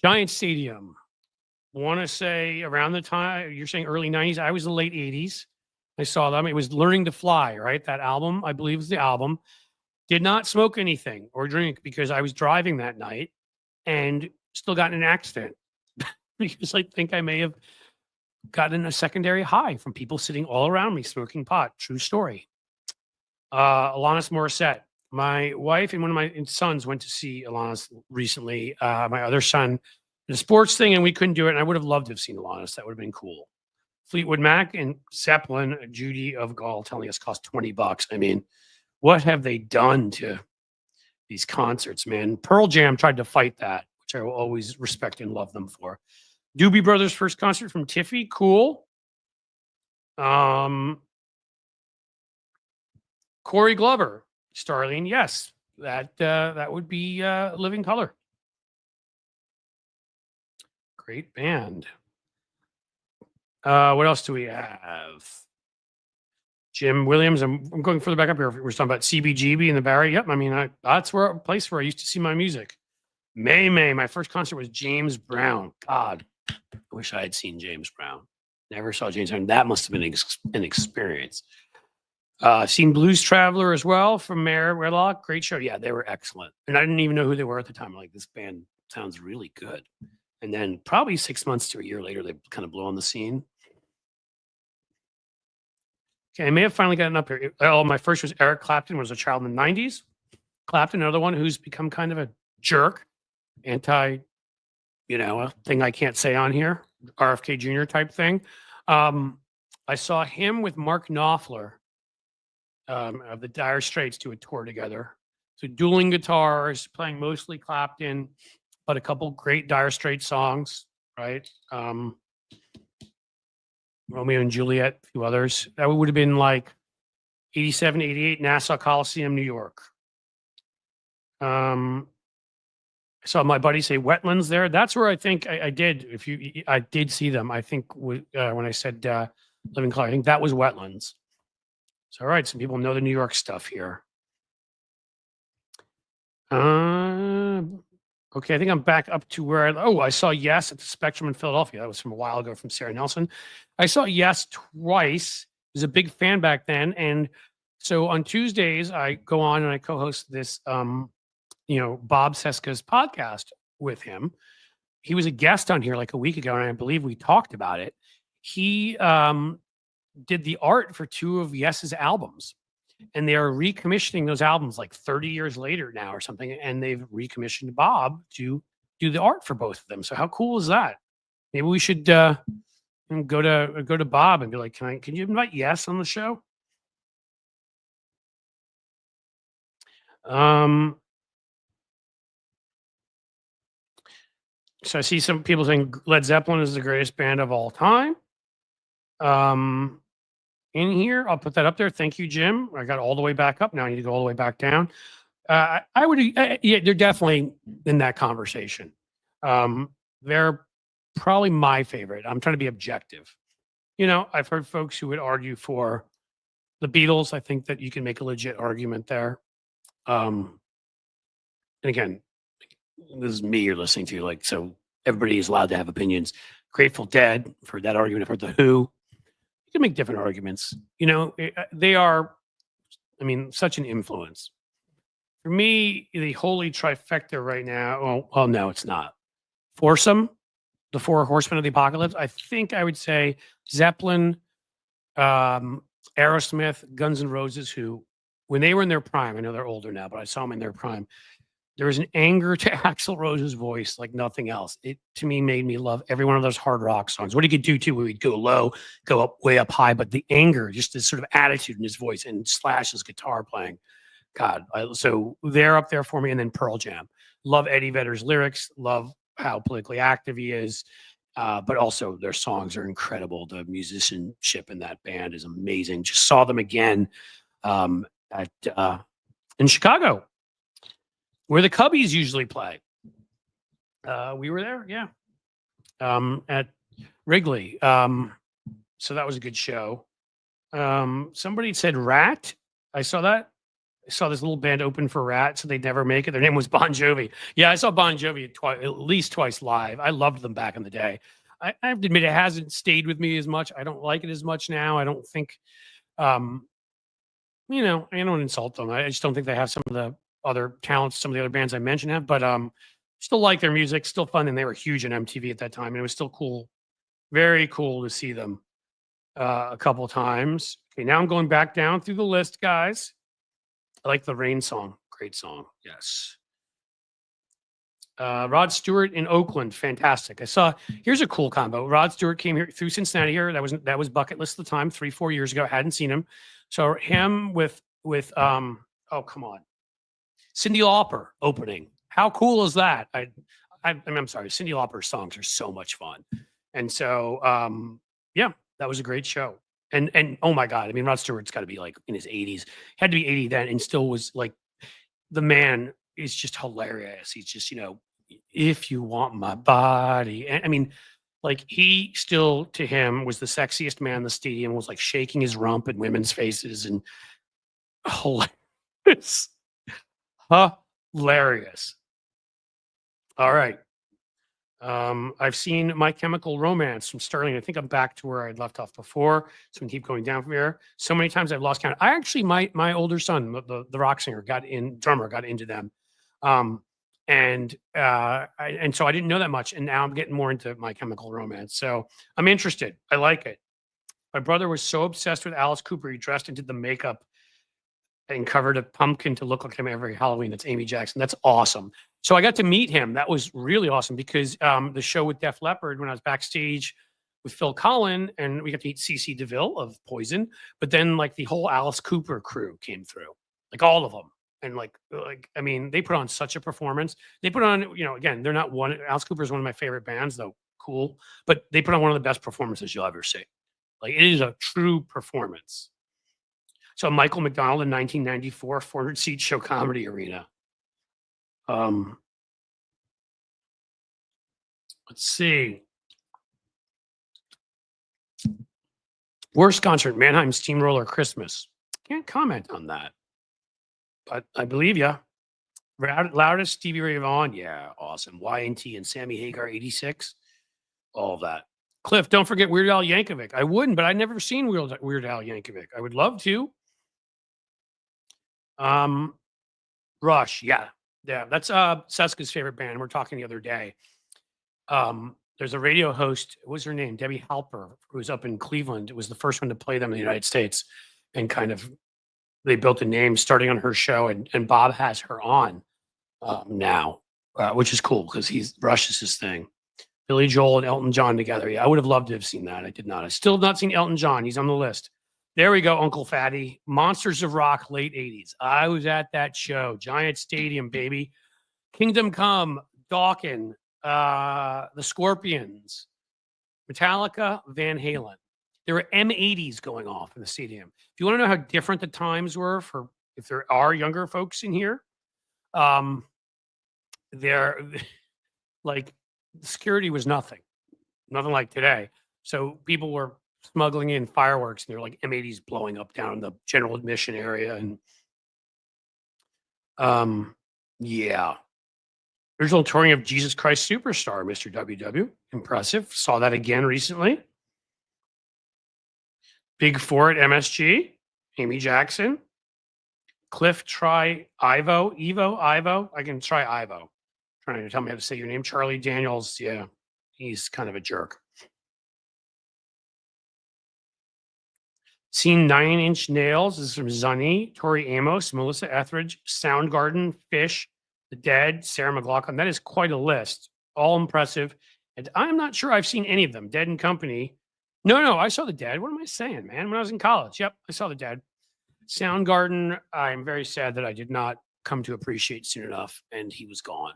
Giant Stadium. Want to say around the time, you're saying early 90s, I was the late 80s. I saw them. It was Learning to Fly, right? That album, I believe, was the album. Did not smoke anything or drink because I was driving that night and still got in an accident because I think I may have gotten a secondary high from people sitting all around me smoking pot. True story. Alanis Morissette. My wife and one of my sons went to see Alanis recently. My other son did a sports thing and we couldn't do it. And I would have loved to have seen Alanis. That would have been cool. Fleetwood Mac and Zeppelin, Judy of Gaulle telling us cost $20. I mean, what have they done to these concerts, man? Pearl Jam tried to fight that, which I will always respect and love them for. Doobie Brothers' first concert from Tiffy, cool. Corey Glover, Starlene, yes, that would be Living Color. Great band. What else do we have? Jim Williams. I'm going further back up here. We're talking about CBGB in the Barry. Yep. I mean, that's a place where I used to see my music. May. My first concert was James Brown. God, I wish I had seen James Brown. Never saw James Brown. That must have been an experience. Seen Blues Traveler as well from Mayor Wedlock. Great show. Yeah, they were excellent. And I didn't even know who they were at the time. Like, this band sounds really good. And then probably 6 months to a year later, they kind of blew on the scene. Okay, I may have finally gotten up here. My first was Eric Clapton, was a child in the 90s. Clapton, another one who's become kind of a jerk, a thing I can't say on here, RFK Jr. type thing. I saw him with Mark Knopfler of the Dire Straits do a tour together. So dueling guitars, playing mostly Clapton, but a couple great Dire Straits songs, right? Romeo and Juliet, a few others. That would have been like 87, 88, Nassau Coliseum, New York. I saw my buddy say wetlands there. That's where I think I did. I did see them. I think when I said Living Color, I think that was wetlands. So, all right, some people know the New York stuff here. Okay, I think I'm back up to where I saw Yes at the Spectrum in Philadelphia. That was from a while ago from Sarah Nelson. I saw Yes twice. I was a big fan back then. And so on Tuesdays, I go on and I co-host this Bob Seska's podcast with him. He was a guest on here like a week ago, and I believe we talked about it. He did the art for two of Yes's albums, and they are recommissioning those albums like 30 years later now or something, and they've recommissioned Bob to do the art for both of them. So how cool is that? Maybe we should go to Bob and be like, can you invite Yes on the show? So I see some people saying Led Zeppelin is the greatest band of all time. In here, I'll put that up there. Thank you, Jim. I got all the way back up. Now I need to go all the way back down. I would, yeah, they're definitely in that conversation. They're probably my favorite. I'm trying to be objective. I've heard folks who would argue for the Beatles. I think that you can make a legit argument there. And again, this is me you're listening to, like, so everybody is allowed to have opinions. Grateful Dead, for that argument. I've heard The Who. You can make different arguments. They are, such an influence. For me, the holy trifecta right now, well, no, it's not. Foursome, the Four Horsemen of the Apocalypse. I think I would say Zeppelin, Aerosmith, Guns N' Roses, who, when they were in their prime, I know they're older now, but I saw them in their prime. There was an anger to Axl Rose's voice like nothing else. It, to me, made me love every one of those hard rock songs. What he could do, too, where he'd go low, go up, way up high, but the anger, just this sort of attitude in his voice and Slash's guitar playing. God, so they're up there for me. And then Pearl Jam. Love Eddie Vedder's lyrics. Love how politically active he is. But also their songs are incredible. The musicianship in that band is amazing. Just saw them again in Chicago, where the Cubbies usually play. We were there, yeah, at Wrigley. So that was a good show. Somebody said Rat. I saw that. I saw this little band open for Rat, so they'd never make it. Their name was Bon Jovi. Yeah, I saw Bon Jovi at least twice live. I loved them back in the day. I have to admit, it hasn't stayed with me as much. I don't like it as much now. I don't think, I don't insult them. I just don't think they have some of the other talents some of the other bands I mentioned have, but still like their music, still fun, and they were huge on MTV at that time, and it was still cool, very cool to see them a couple of times. Okay, now I'm going back down through the list, guys. I like the Rain song, great song, yes. Rod Stewart in Oakland, fantastic. Here's a cool combo. Rod Stewart came here through Cincinnati here. That was bucket list at the time, 3-4 years ago. I hadn't seen him, so him with oh, come on, Cyndi Lauper opening. How cool is that? I'm sorry, Cyndi Lauper's songs are so much fun. And so, yeah, that was a great show. And oh my God, Rod Stewart's got to be like in his 80s, had to be 80 then, and still was like, the man is just hilarious. He's just, if you want my body. And like he still, to him, was the sexiest man in the stadium, was like shaking his rump in women's faces and hilarious. Hilarious. All right. I've seen My Chemical Romance from Sterling. I think I'm back to where I'd left off before, so we can keep going down from here. So many times I've lost count. I actually, my older son, the rock singer, drummer got into them, and so I didn't know that much, and now I'm getting more into My Chemical Romance. So I'm interested. I like it. My brother was so obsessed with Alice Cooper, he dressed into the makeup and covered a pumpkin to look like him every Halloween. That's Amy Jackson. That's awesome. So I got to meet him. That was really awesome because the show with Def Leppard, when I was backstage with Phil Collin, and we got to meet CeCe DeVille of Poison, but then like the whole Alice Cooper crew came through, like all of them. And they put on such a performance. They put on, again, they're not one. Alice Cooper is one of my favorite bands, though. Cool, but they put on one of the best performances you'll ever see. Like it is a true performance. So Michael McDonald in 1994, 400 seat show comedy arena. Um, let's see. Worst concert, Mannheim Steamroller Christmas. Can't comment on that, but I believe you. Loudest Stevie Ray Vaughan. Yeah, awesome. Y&T and Sammy Hagar, 86. All of that. Cliff, don't forget Weird Al Yankovic. I wouldn't, but I've never seen Weird Al Yankovic. I would love to. Rush, yeah. Yeah, that's Seska's favorite band. We're talking the other day. There's a radio host, what was her name? Debbie Halper, who was up in Cleveland. It was the first one to play them in the United States. And kind of they built a name starting on her show, and Bob has her on now, which is cool because Rush is his thing. Billy Joel and Elton John together. Yeah, I would have loved to have seen that. I did not. I still have not seen Elton John. He's on the list. There we go, Uncle Fatty. Monsters of Rock, late 80s. I was at that show. Giant Stadium, baby. Kingdom Come, Dawkins, the Scorpions, Metallica, Van Halen. There were M80s going off in the stadium. If you want to know how different the times were for if there are younger folks in here, they're like security was nothing like today. So people were smuggling in fireworks and they're like M80s blowing up down in the general admission area. And yeah. Original touring of Jesus Christ Superstar, Mr. WW. Impressive. Saw that again recently. Big Four at MSG. Amy Jackson. Cliff, try Ivo. Ivo. I can try Ivo. Trying to tell me how to say your name. Charlie Daniels. Yeah, he's kind of a jerk. Seen 9 Inch Nails. This is from Zunny, Tori Amos, Melissa Etheridge, Soundgarden, Fish, The Dead, Sarah McLachlan. That is quite a list. All impressive. And I'm not sure I've seen any of them. Dead and Company. No, I saw The Dead. What am I saying, man? When I was in college. Yep, I saw The Dead. Soundgarden, I'm very sad that I did not come to appreciate soon enough, and he was gone.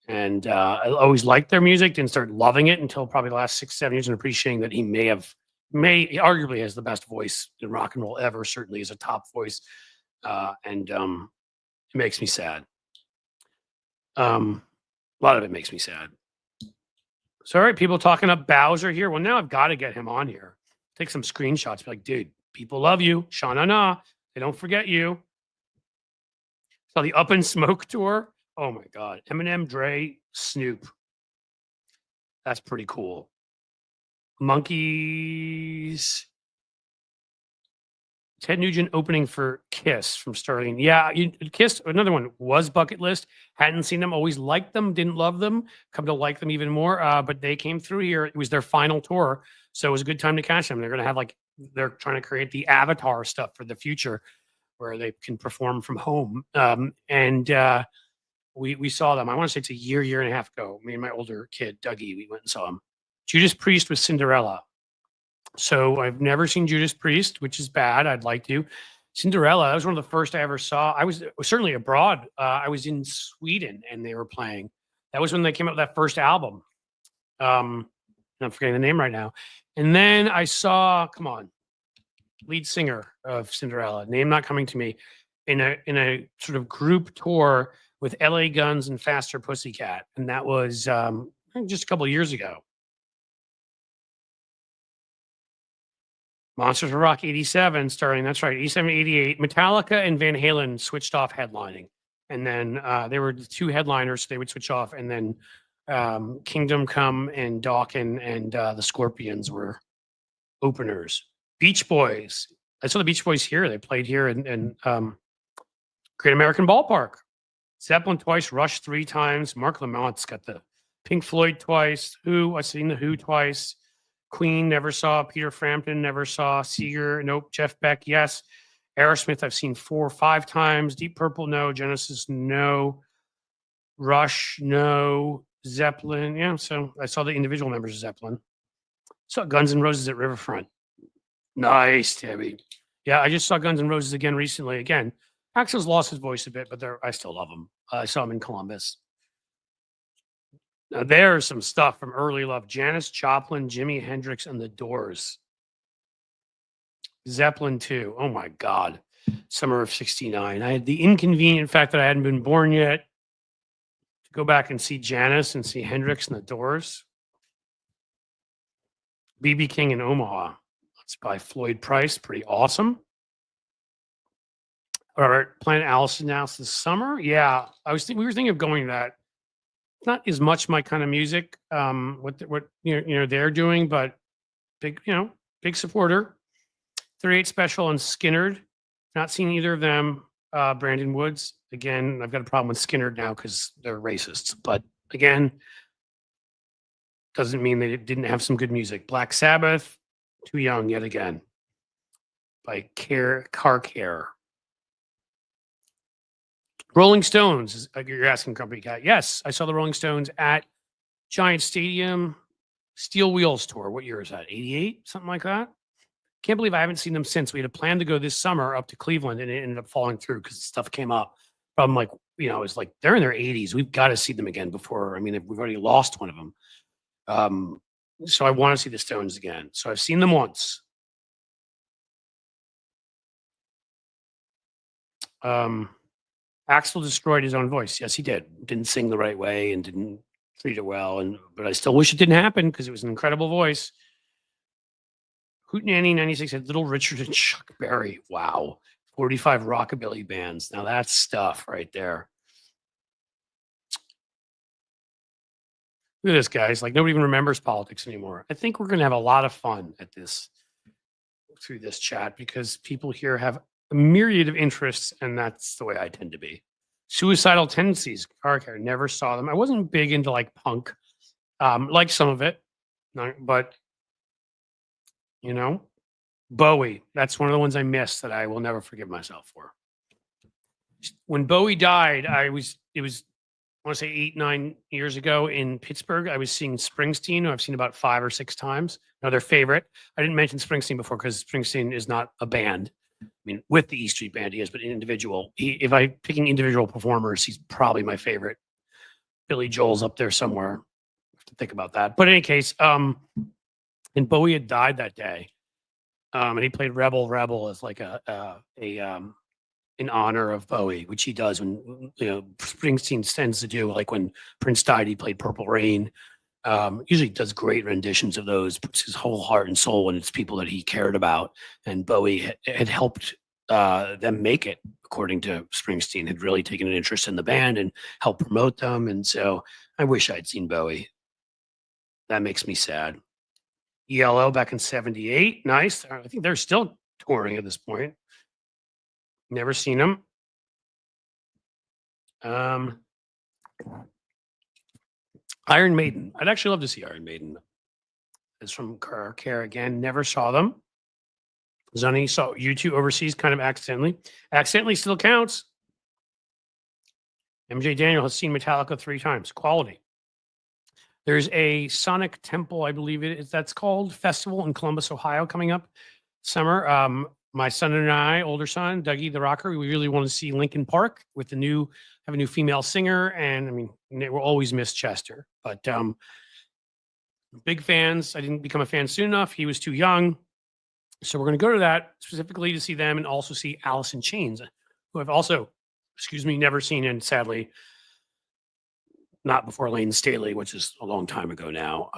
And I always liked their music, didn't start loving it until probably the last 6-7 years and appreciating that he he arguably has the best voice in rock and roll ever, certainly is a top voice. And it makes me sad. A lot of it makes me sad. Sorry, people talking up Bowser here. Well, now I've got to get him on here. Take some screenshots. Be like, dude, people love you. Sha-na-na. They don't forget you. So the Up in Smoke tour. Oh my God. Eminem, Dre, Snoop. That's pretty cool. Monkeys. Ted Nugent opening for Kiss from Sterling. Yeah, Kiss, another one, was bucket list. Hadn't seen them, always liked them, didn't love them, come to like them even more. But they came through here. It was their final tour. So it was a good time to catch them. They're going to have they're trying to create the Avatar stuff for the future where they can perform from home. We saw them. I want to say it's a year and a half ago. Me and my older kid, Dougie, we went and saw them. Judas Priest with Cinderella. So I've never seen Judas Priest, which is bad. I'd like to. Cinderella, that was one of the first I ever saw. I was certainly abroad. I was in Sweden and they were playing. That was when they came out with that first album. I'm forgetting the name right now. And then I saw, lead singer of Cinderella, name not coming to me, in a sort of group tour with LA Guns and Faster Pussycat. And that was just a couple of years ago. Monsters of Rock 87 starting, that's right, 87, 88. Metallica and Van Halen switched off headlining. And then they were the two headliners, so they would switch off. And then Kingdom Come and Dawkins and the Scorpions were openers. Beach Boys. I saw the Beach Boys here. They played here in Great American Ballpark. Zeppelin twice, Rush 3 times. Mark Lamont's got the Pink Floyd twice. I've seen the Who twice. Queen, never saw. Peter Frampton, never saw. Seeger, nope. Jeff Beck, yes. Aerosmith, I've seen 4 or 5 times. Deep Purple, no. Genesis, no. Rush, no. Zeppelin, yeah. So I saw the individual members of Zeppelin. Saw Guns N' Roses at Riverfront. Nice, Tabby. Yeah, I just saw Guns N' Roses again recently. Again, Axl's lost his voice a bit, but I still love him. I saw him in Columbus. Now, there's some stuff from early love. Janis Joplin, Jimi Hendrix, and The Doors. Zeppelin 2. Oh my God. Summer of 69. I had the inconvenient fact that I hadn't been born yet to go back and see Janis and see Hendrix and the Doors. BB King in Omaha. That's by Floyd Price. Pretty awesome. All right, Planet Alice announced this summer. Yeah, we were thinking of going to that. It's not as much my kind of music. What they're doing, but big big supporter. 38 Special and Skinnerd. Not seen either of them. Brandon Woods. Again, I've got a problem with Skinnerd now because they're racists. But again, doesn't mean they didn't have some good music. Black Sabbath, Too Young yet again. By Car Care. Rolling Stones. You're asking, Grumpy Cat. Yes, I saw the Rolling Stones at Giant Stadium Steel Wheels tour. What year is that? 88? Something like that? Can't believe I haven't seen them since. We had a plan to go this summer up to Cleveland, and it ended up falling through because stuff came up. But I'm like, it's like they're in their 80s. We've got to see them again before. I mean, we've already lost one of them. So I want to see the Stones again. So I've seen them once. Axl destroyed his own voice. Yes, he did. Didn't sing the right way and didn't treat it well. But I still wish it didn't happen because it was an incredible voice. Hootenanny 96 had Little Richard and Chuck Berry. Wow. 45 rockabilly bands. Now that's stuff right there. Look at this, guys. Like nobody even remembers politics anymore. I think we're going to have a lot of fun at this through this chat because people here have a myriad of interests, and that's the way I tend to be. Suicidal Tendencies. Car Care. Never saw them. I wasn't big into like punk, like some of it, but Bowie. That's one of the ones I missed that I will never forgive myself for. When Bowie died, I want to say 8-9 years ago in Pittsburgh. I was seeing Springsteen, who I've seen about 5 or 6 times. Another favorite. I didn't mention Springsteen before because Springsteen is not a band. I mean, with the E Street Band, he is, but an individual. If I'm picking individual performers, he's probably my favorite. Billy Joel's up there somewhere. I have to think about that. But in any case, and Bowie had died that day. And he played Rebel Rebel as like in honor of Bowie, which he does when Springsteen tends to do. Like when Prince died, he played Purple Rain. Usually does great renditions of those, puts his whole heart and soul, and it's people that he cared about. And Bowie had helped them make it, according to Springsteen, had really taken an interest in the band and helped promote them. And so I wish I'd seen Bowie. That makes me sad. ELO back in 78. Nice. I think they're still touring at this point. Never seen them. Iron Maiden. I'd actually love to see Iron Maiden. It's from Car Care again. Never saw them. Zunny saw U2 overseas kind of accidentally. Accidentally still counts. MJ Daniel has seen Metallica 3 times. Quality. There's a Sonic Temple, I believe that's called, festival in Columbus, Ohio, coming up summer. My son and I, older son, Dougie the Rocker, we really want to see Linkin Park with have a new female singer. And I mean, we'll always miss Chester, but big fans. I didn't become a fan soon enough. He was too young. So we're going to go to that specifically to see them and also see Alice in Chains, who I've also, never seen, and sadly, not before Lane Staley, which is a long time ago now.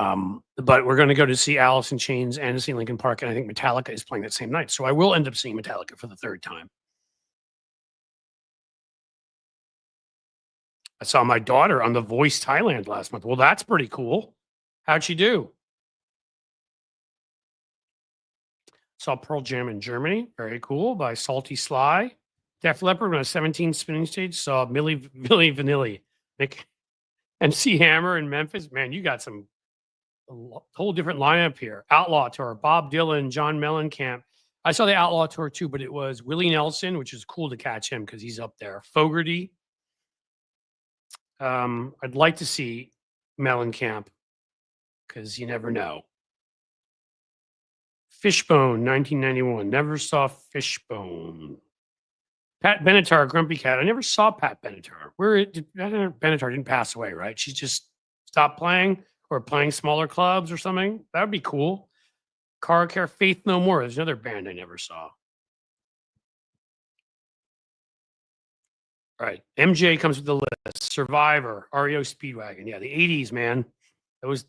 But we're going to go to see Alice in Chains and to see Linkin Park, and I think Metallica is playing that same night. So I will end up seeing Metallica for the 3rd time. I saw my daughter on The Voice Thailand last month. Well, that's pretty cool. How'd she do? Saw Pearl Jam in Germany. Very cool. By Salty Sly. Def Leppard on a 17 spinning stage. Saw Milli Vanilli. MC Hammer in Memphis. Man, you got a whole different lineup here. Outlaw Tour, Bob Dylan, John Mellencamp. I saw the Outlaw Tour too, but it was Willie Nelson, which is cool to catch him because he's up there. Fogerty. I'd like to see Mellencamp because you never know. Fishbone, 1991. Never saw Fishbone. Pat Benatar, Grumpy Cat. I never saw Pat Benatar. Benatar didn't pass away, right? She just stopped playing or playing smaller clubs or something. That would be cool. Car Care, Faith No More. There's another band I never saw. All right. MJ comes with the list. Survivor, REO Speedwagon. Yeah, the 80s, man. It was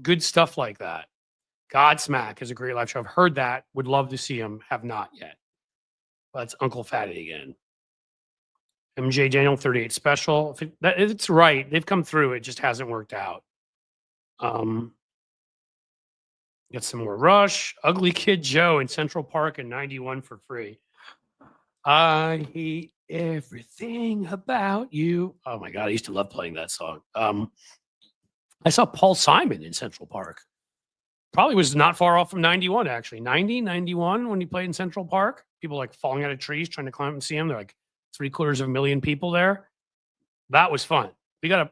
good stuff like that. Godsmack is a great live show. I've heard that. Would love to see him. Have not yet. That's Uncle Fatty again. MJ Daniel 38 Special. It's right. They've come through. It just hasn't worked out. Get some more Rush. Ugly Kid Joe in Central Park in 91 for free. I hate everything about you. Oh my God. I used to love playing that song. I saw Paul Simon in Central Park. Probably was not far off from 91, actually. 90, 91 when he played in Central Park. People like falling out of trees trying to climb and see him. They're like 750,000 people there. That was fun. We got a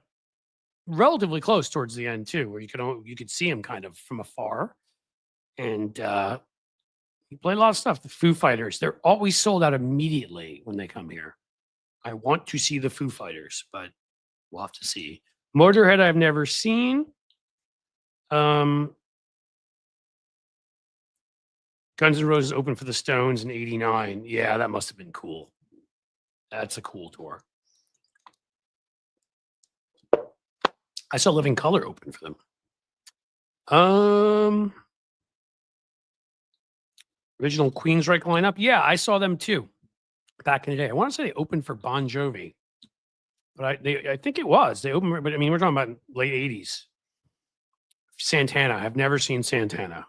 relatively close towards the end too, where you could see him kind of from afar. And he played a lot of stuff. The Foo Fighters, they're always sold out immediately when they come here. I want to see the Foo Fighters, but we'll have to see. Motorhead, I've never seen. Guns N' Roses opened for the Stones in 89. Yeah, that must have been cool. That's a cool tour. I saw Living Colour open for them. Original Queensryche lineup. Yeah, I saw them too back in the day. I want to say they opened for Bon Jovi, but I think it was. They opened, but I mean, we're talking about late 80s. Santana. I've never seen Santana.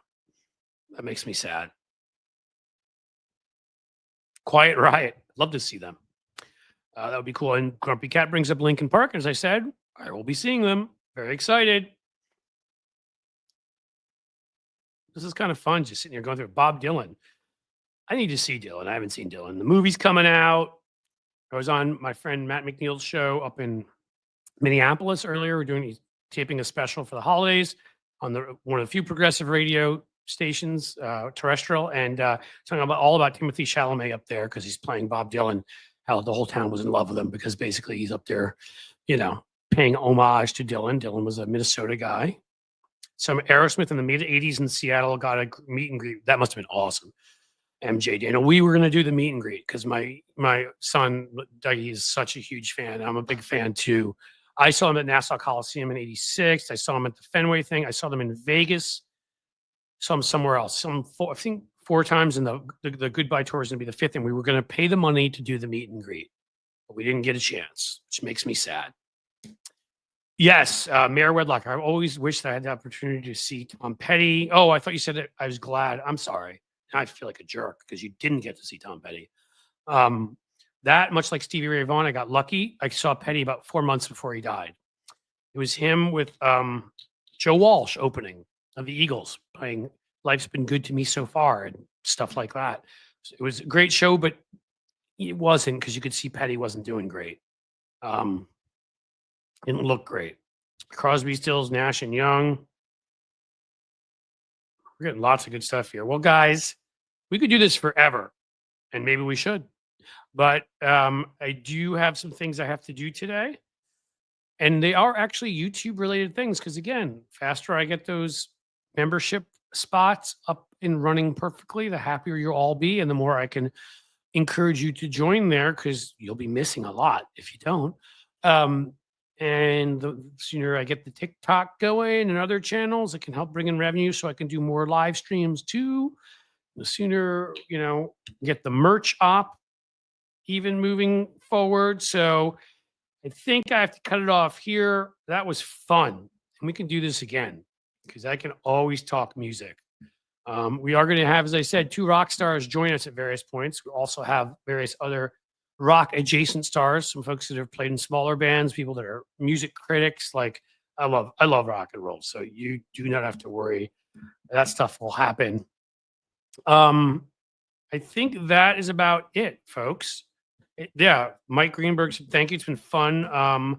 That makes me sad. Quiet Riot. Love to see them. That would be cool. And Grumpy Cat brings up Linkin Park. As I said, I will be seeing them. Very excited. This is kind of fun just sitting here going through Bob Dylan. I need to see Dylan. I haven't seen Dylan. The movie's coming out. I was on my friend Matt McNeil's show up in Minneapolis earlier. We're taping a special for the holidays on one of the few progressive radio stations, terrestrial, and talking all about Timothy Chalamet up there because he's playing Bob Dylan, how the whole town was in love with him because basically he's up there, paying homage to Dylan. Dylan was a Minnesota guy. Some Aerosmith in the mid 80s in Seattle got a meet and greet. That must have been awesome. MJ Daniel. We were going to do the meet and greet because my son, Dougie, is such a huge fan. I'm a big fan too. I saw him at Nassau Coliseum in 86. I saw him at the Fenway thing. I saw them in Vegas. Saw him somewhere else. I think 4 times, and the Goodbye Tour is going to be the 5th, and we were going to pay the money to do the meet and greet. But we didn't get a chance, which makes me sad. Yes, Mayor Wedlock. I always wished I had the opportunity to see Tom Petty. Oh, I thought you said it. I was glad. I'm sorry. Now I feel like a jerk because you didn't get to see Tom Petty. That, much like Stevie Ray Vaughan, I got lucky. I saw Petty about 4 months before he died. It was him with Joe Walsh opening of the Eagles, playing Life's Been Good to Me So Far and stuff like that. It was a great show, but it wasn't because you could see Petty wasn't doing great. Didn't look great. Crosby, Stills, Nash, and Young. We're getting lots of good stuff here. Well, guys, we could do this forever, and maybe we should. But I do have some things I have to do today. And they are actually YouTube-related things because, again, faster I get those membership spots up and running perfectly, the happier you'll all be, and the more I can encourage you to join there because you'll be missing a lot if you don't. And the sooner I get the TikTok going and other channels, it can help bring in revenue so I can do more live streams too. The sooner, get the merch up, even moving forward. So I think I have to cut it off here. That was fun. And we can do this again because I can always talk music. We are going to have, as I said, 2 rock stars join us at various points. We also have various other rock adjacent stars, some folks that have played in smaller bands, people that are music critics. Like I love rock and roll. So you do not have to worry. That stuff will happen. I think that is about it, folks. Mike Greenberg said, thank you. It's been fun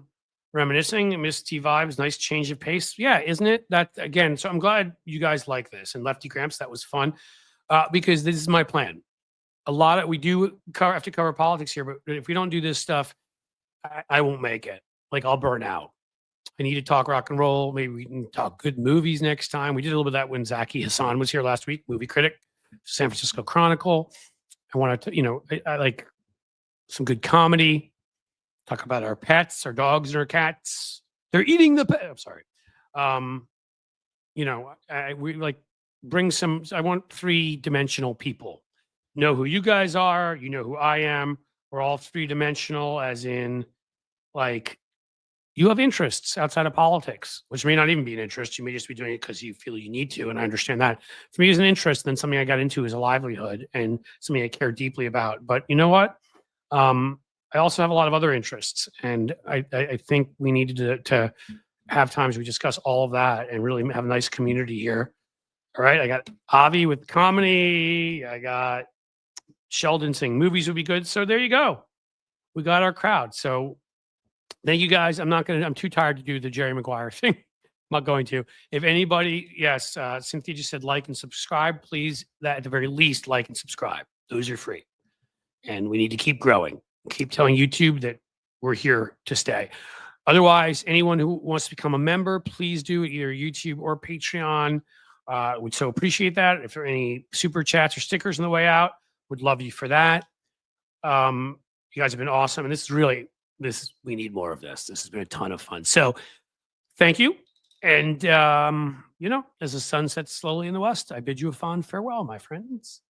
reminiscing. Miss T Vibes, nice change of pace. Yeah, isn't it? That again, so I'm glad you guys like this. And Lefty Gramps, that was fun because this is my plan. We do have to cover politics here, but if we don't do this stuff, I won't make it. Like I'll burn out. I need to talk rock and roll. Maybe we can talk good movies next time. We did a little bit of that when Zaki Hassan was here last week, movie critic, San Francisco Chronicle. I want to, I like some good comedy. Talk about our pets, our dogs and our cats. They're eating the pet. I'm sorry. We like bring some. I want 3-dimensional people. Know who you guys are. You know who I am. We're all 3-dimensional, as in, like, you have interests outside of politics, which may not even be an interest. You may just be doing it because you feel you need to. And I understand that. For me, as an interest, then something I got into as a livelihood and something I care deeply about. But you know what? I also have a lot of other interests. And I think we needed to have times we discuss all of that and really have a nice community here. All right. I got Avi with comedy. I got Sheldon saying movies would be good. So there you go. We got our crowd. So thank you guys. I'm too tired to do the Jerry Maguire thing. I'm not going to. If anybody, yes, Cynthia just said like and subscribe. Please, that at the very least, like and subscribe. Those are free. And we need to keep growing. Keep telling YouTube that we're here to stay. Otherwise, anyone who wants to become a member, please do either YouTube or Patreon. Would so appreciate that. If there are any super chats or stickers on the way out, would love you for that. You guys have been awesome. And we need more of this. This has been a ton of fun. So thank you. And, as the sun sets slowly in the west, I bid you a fond farewell, my friends.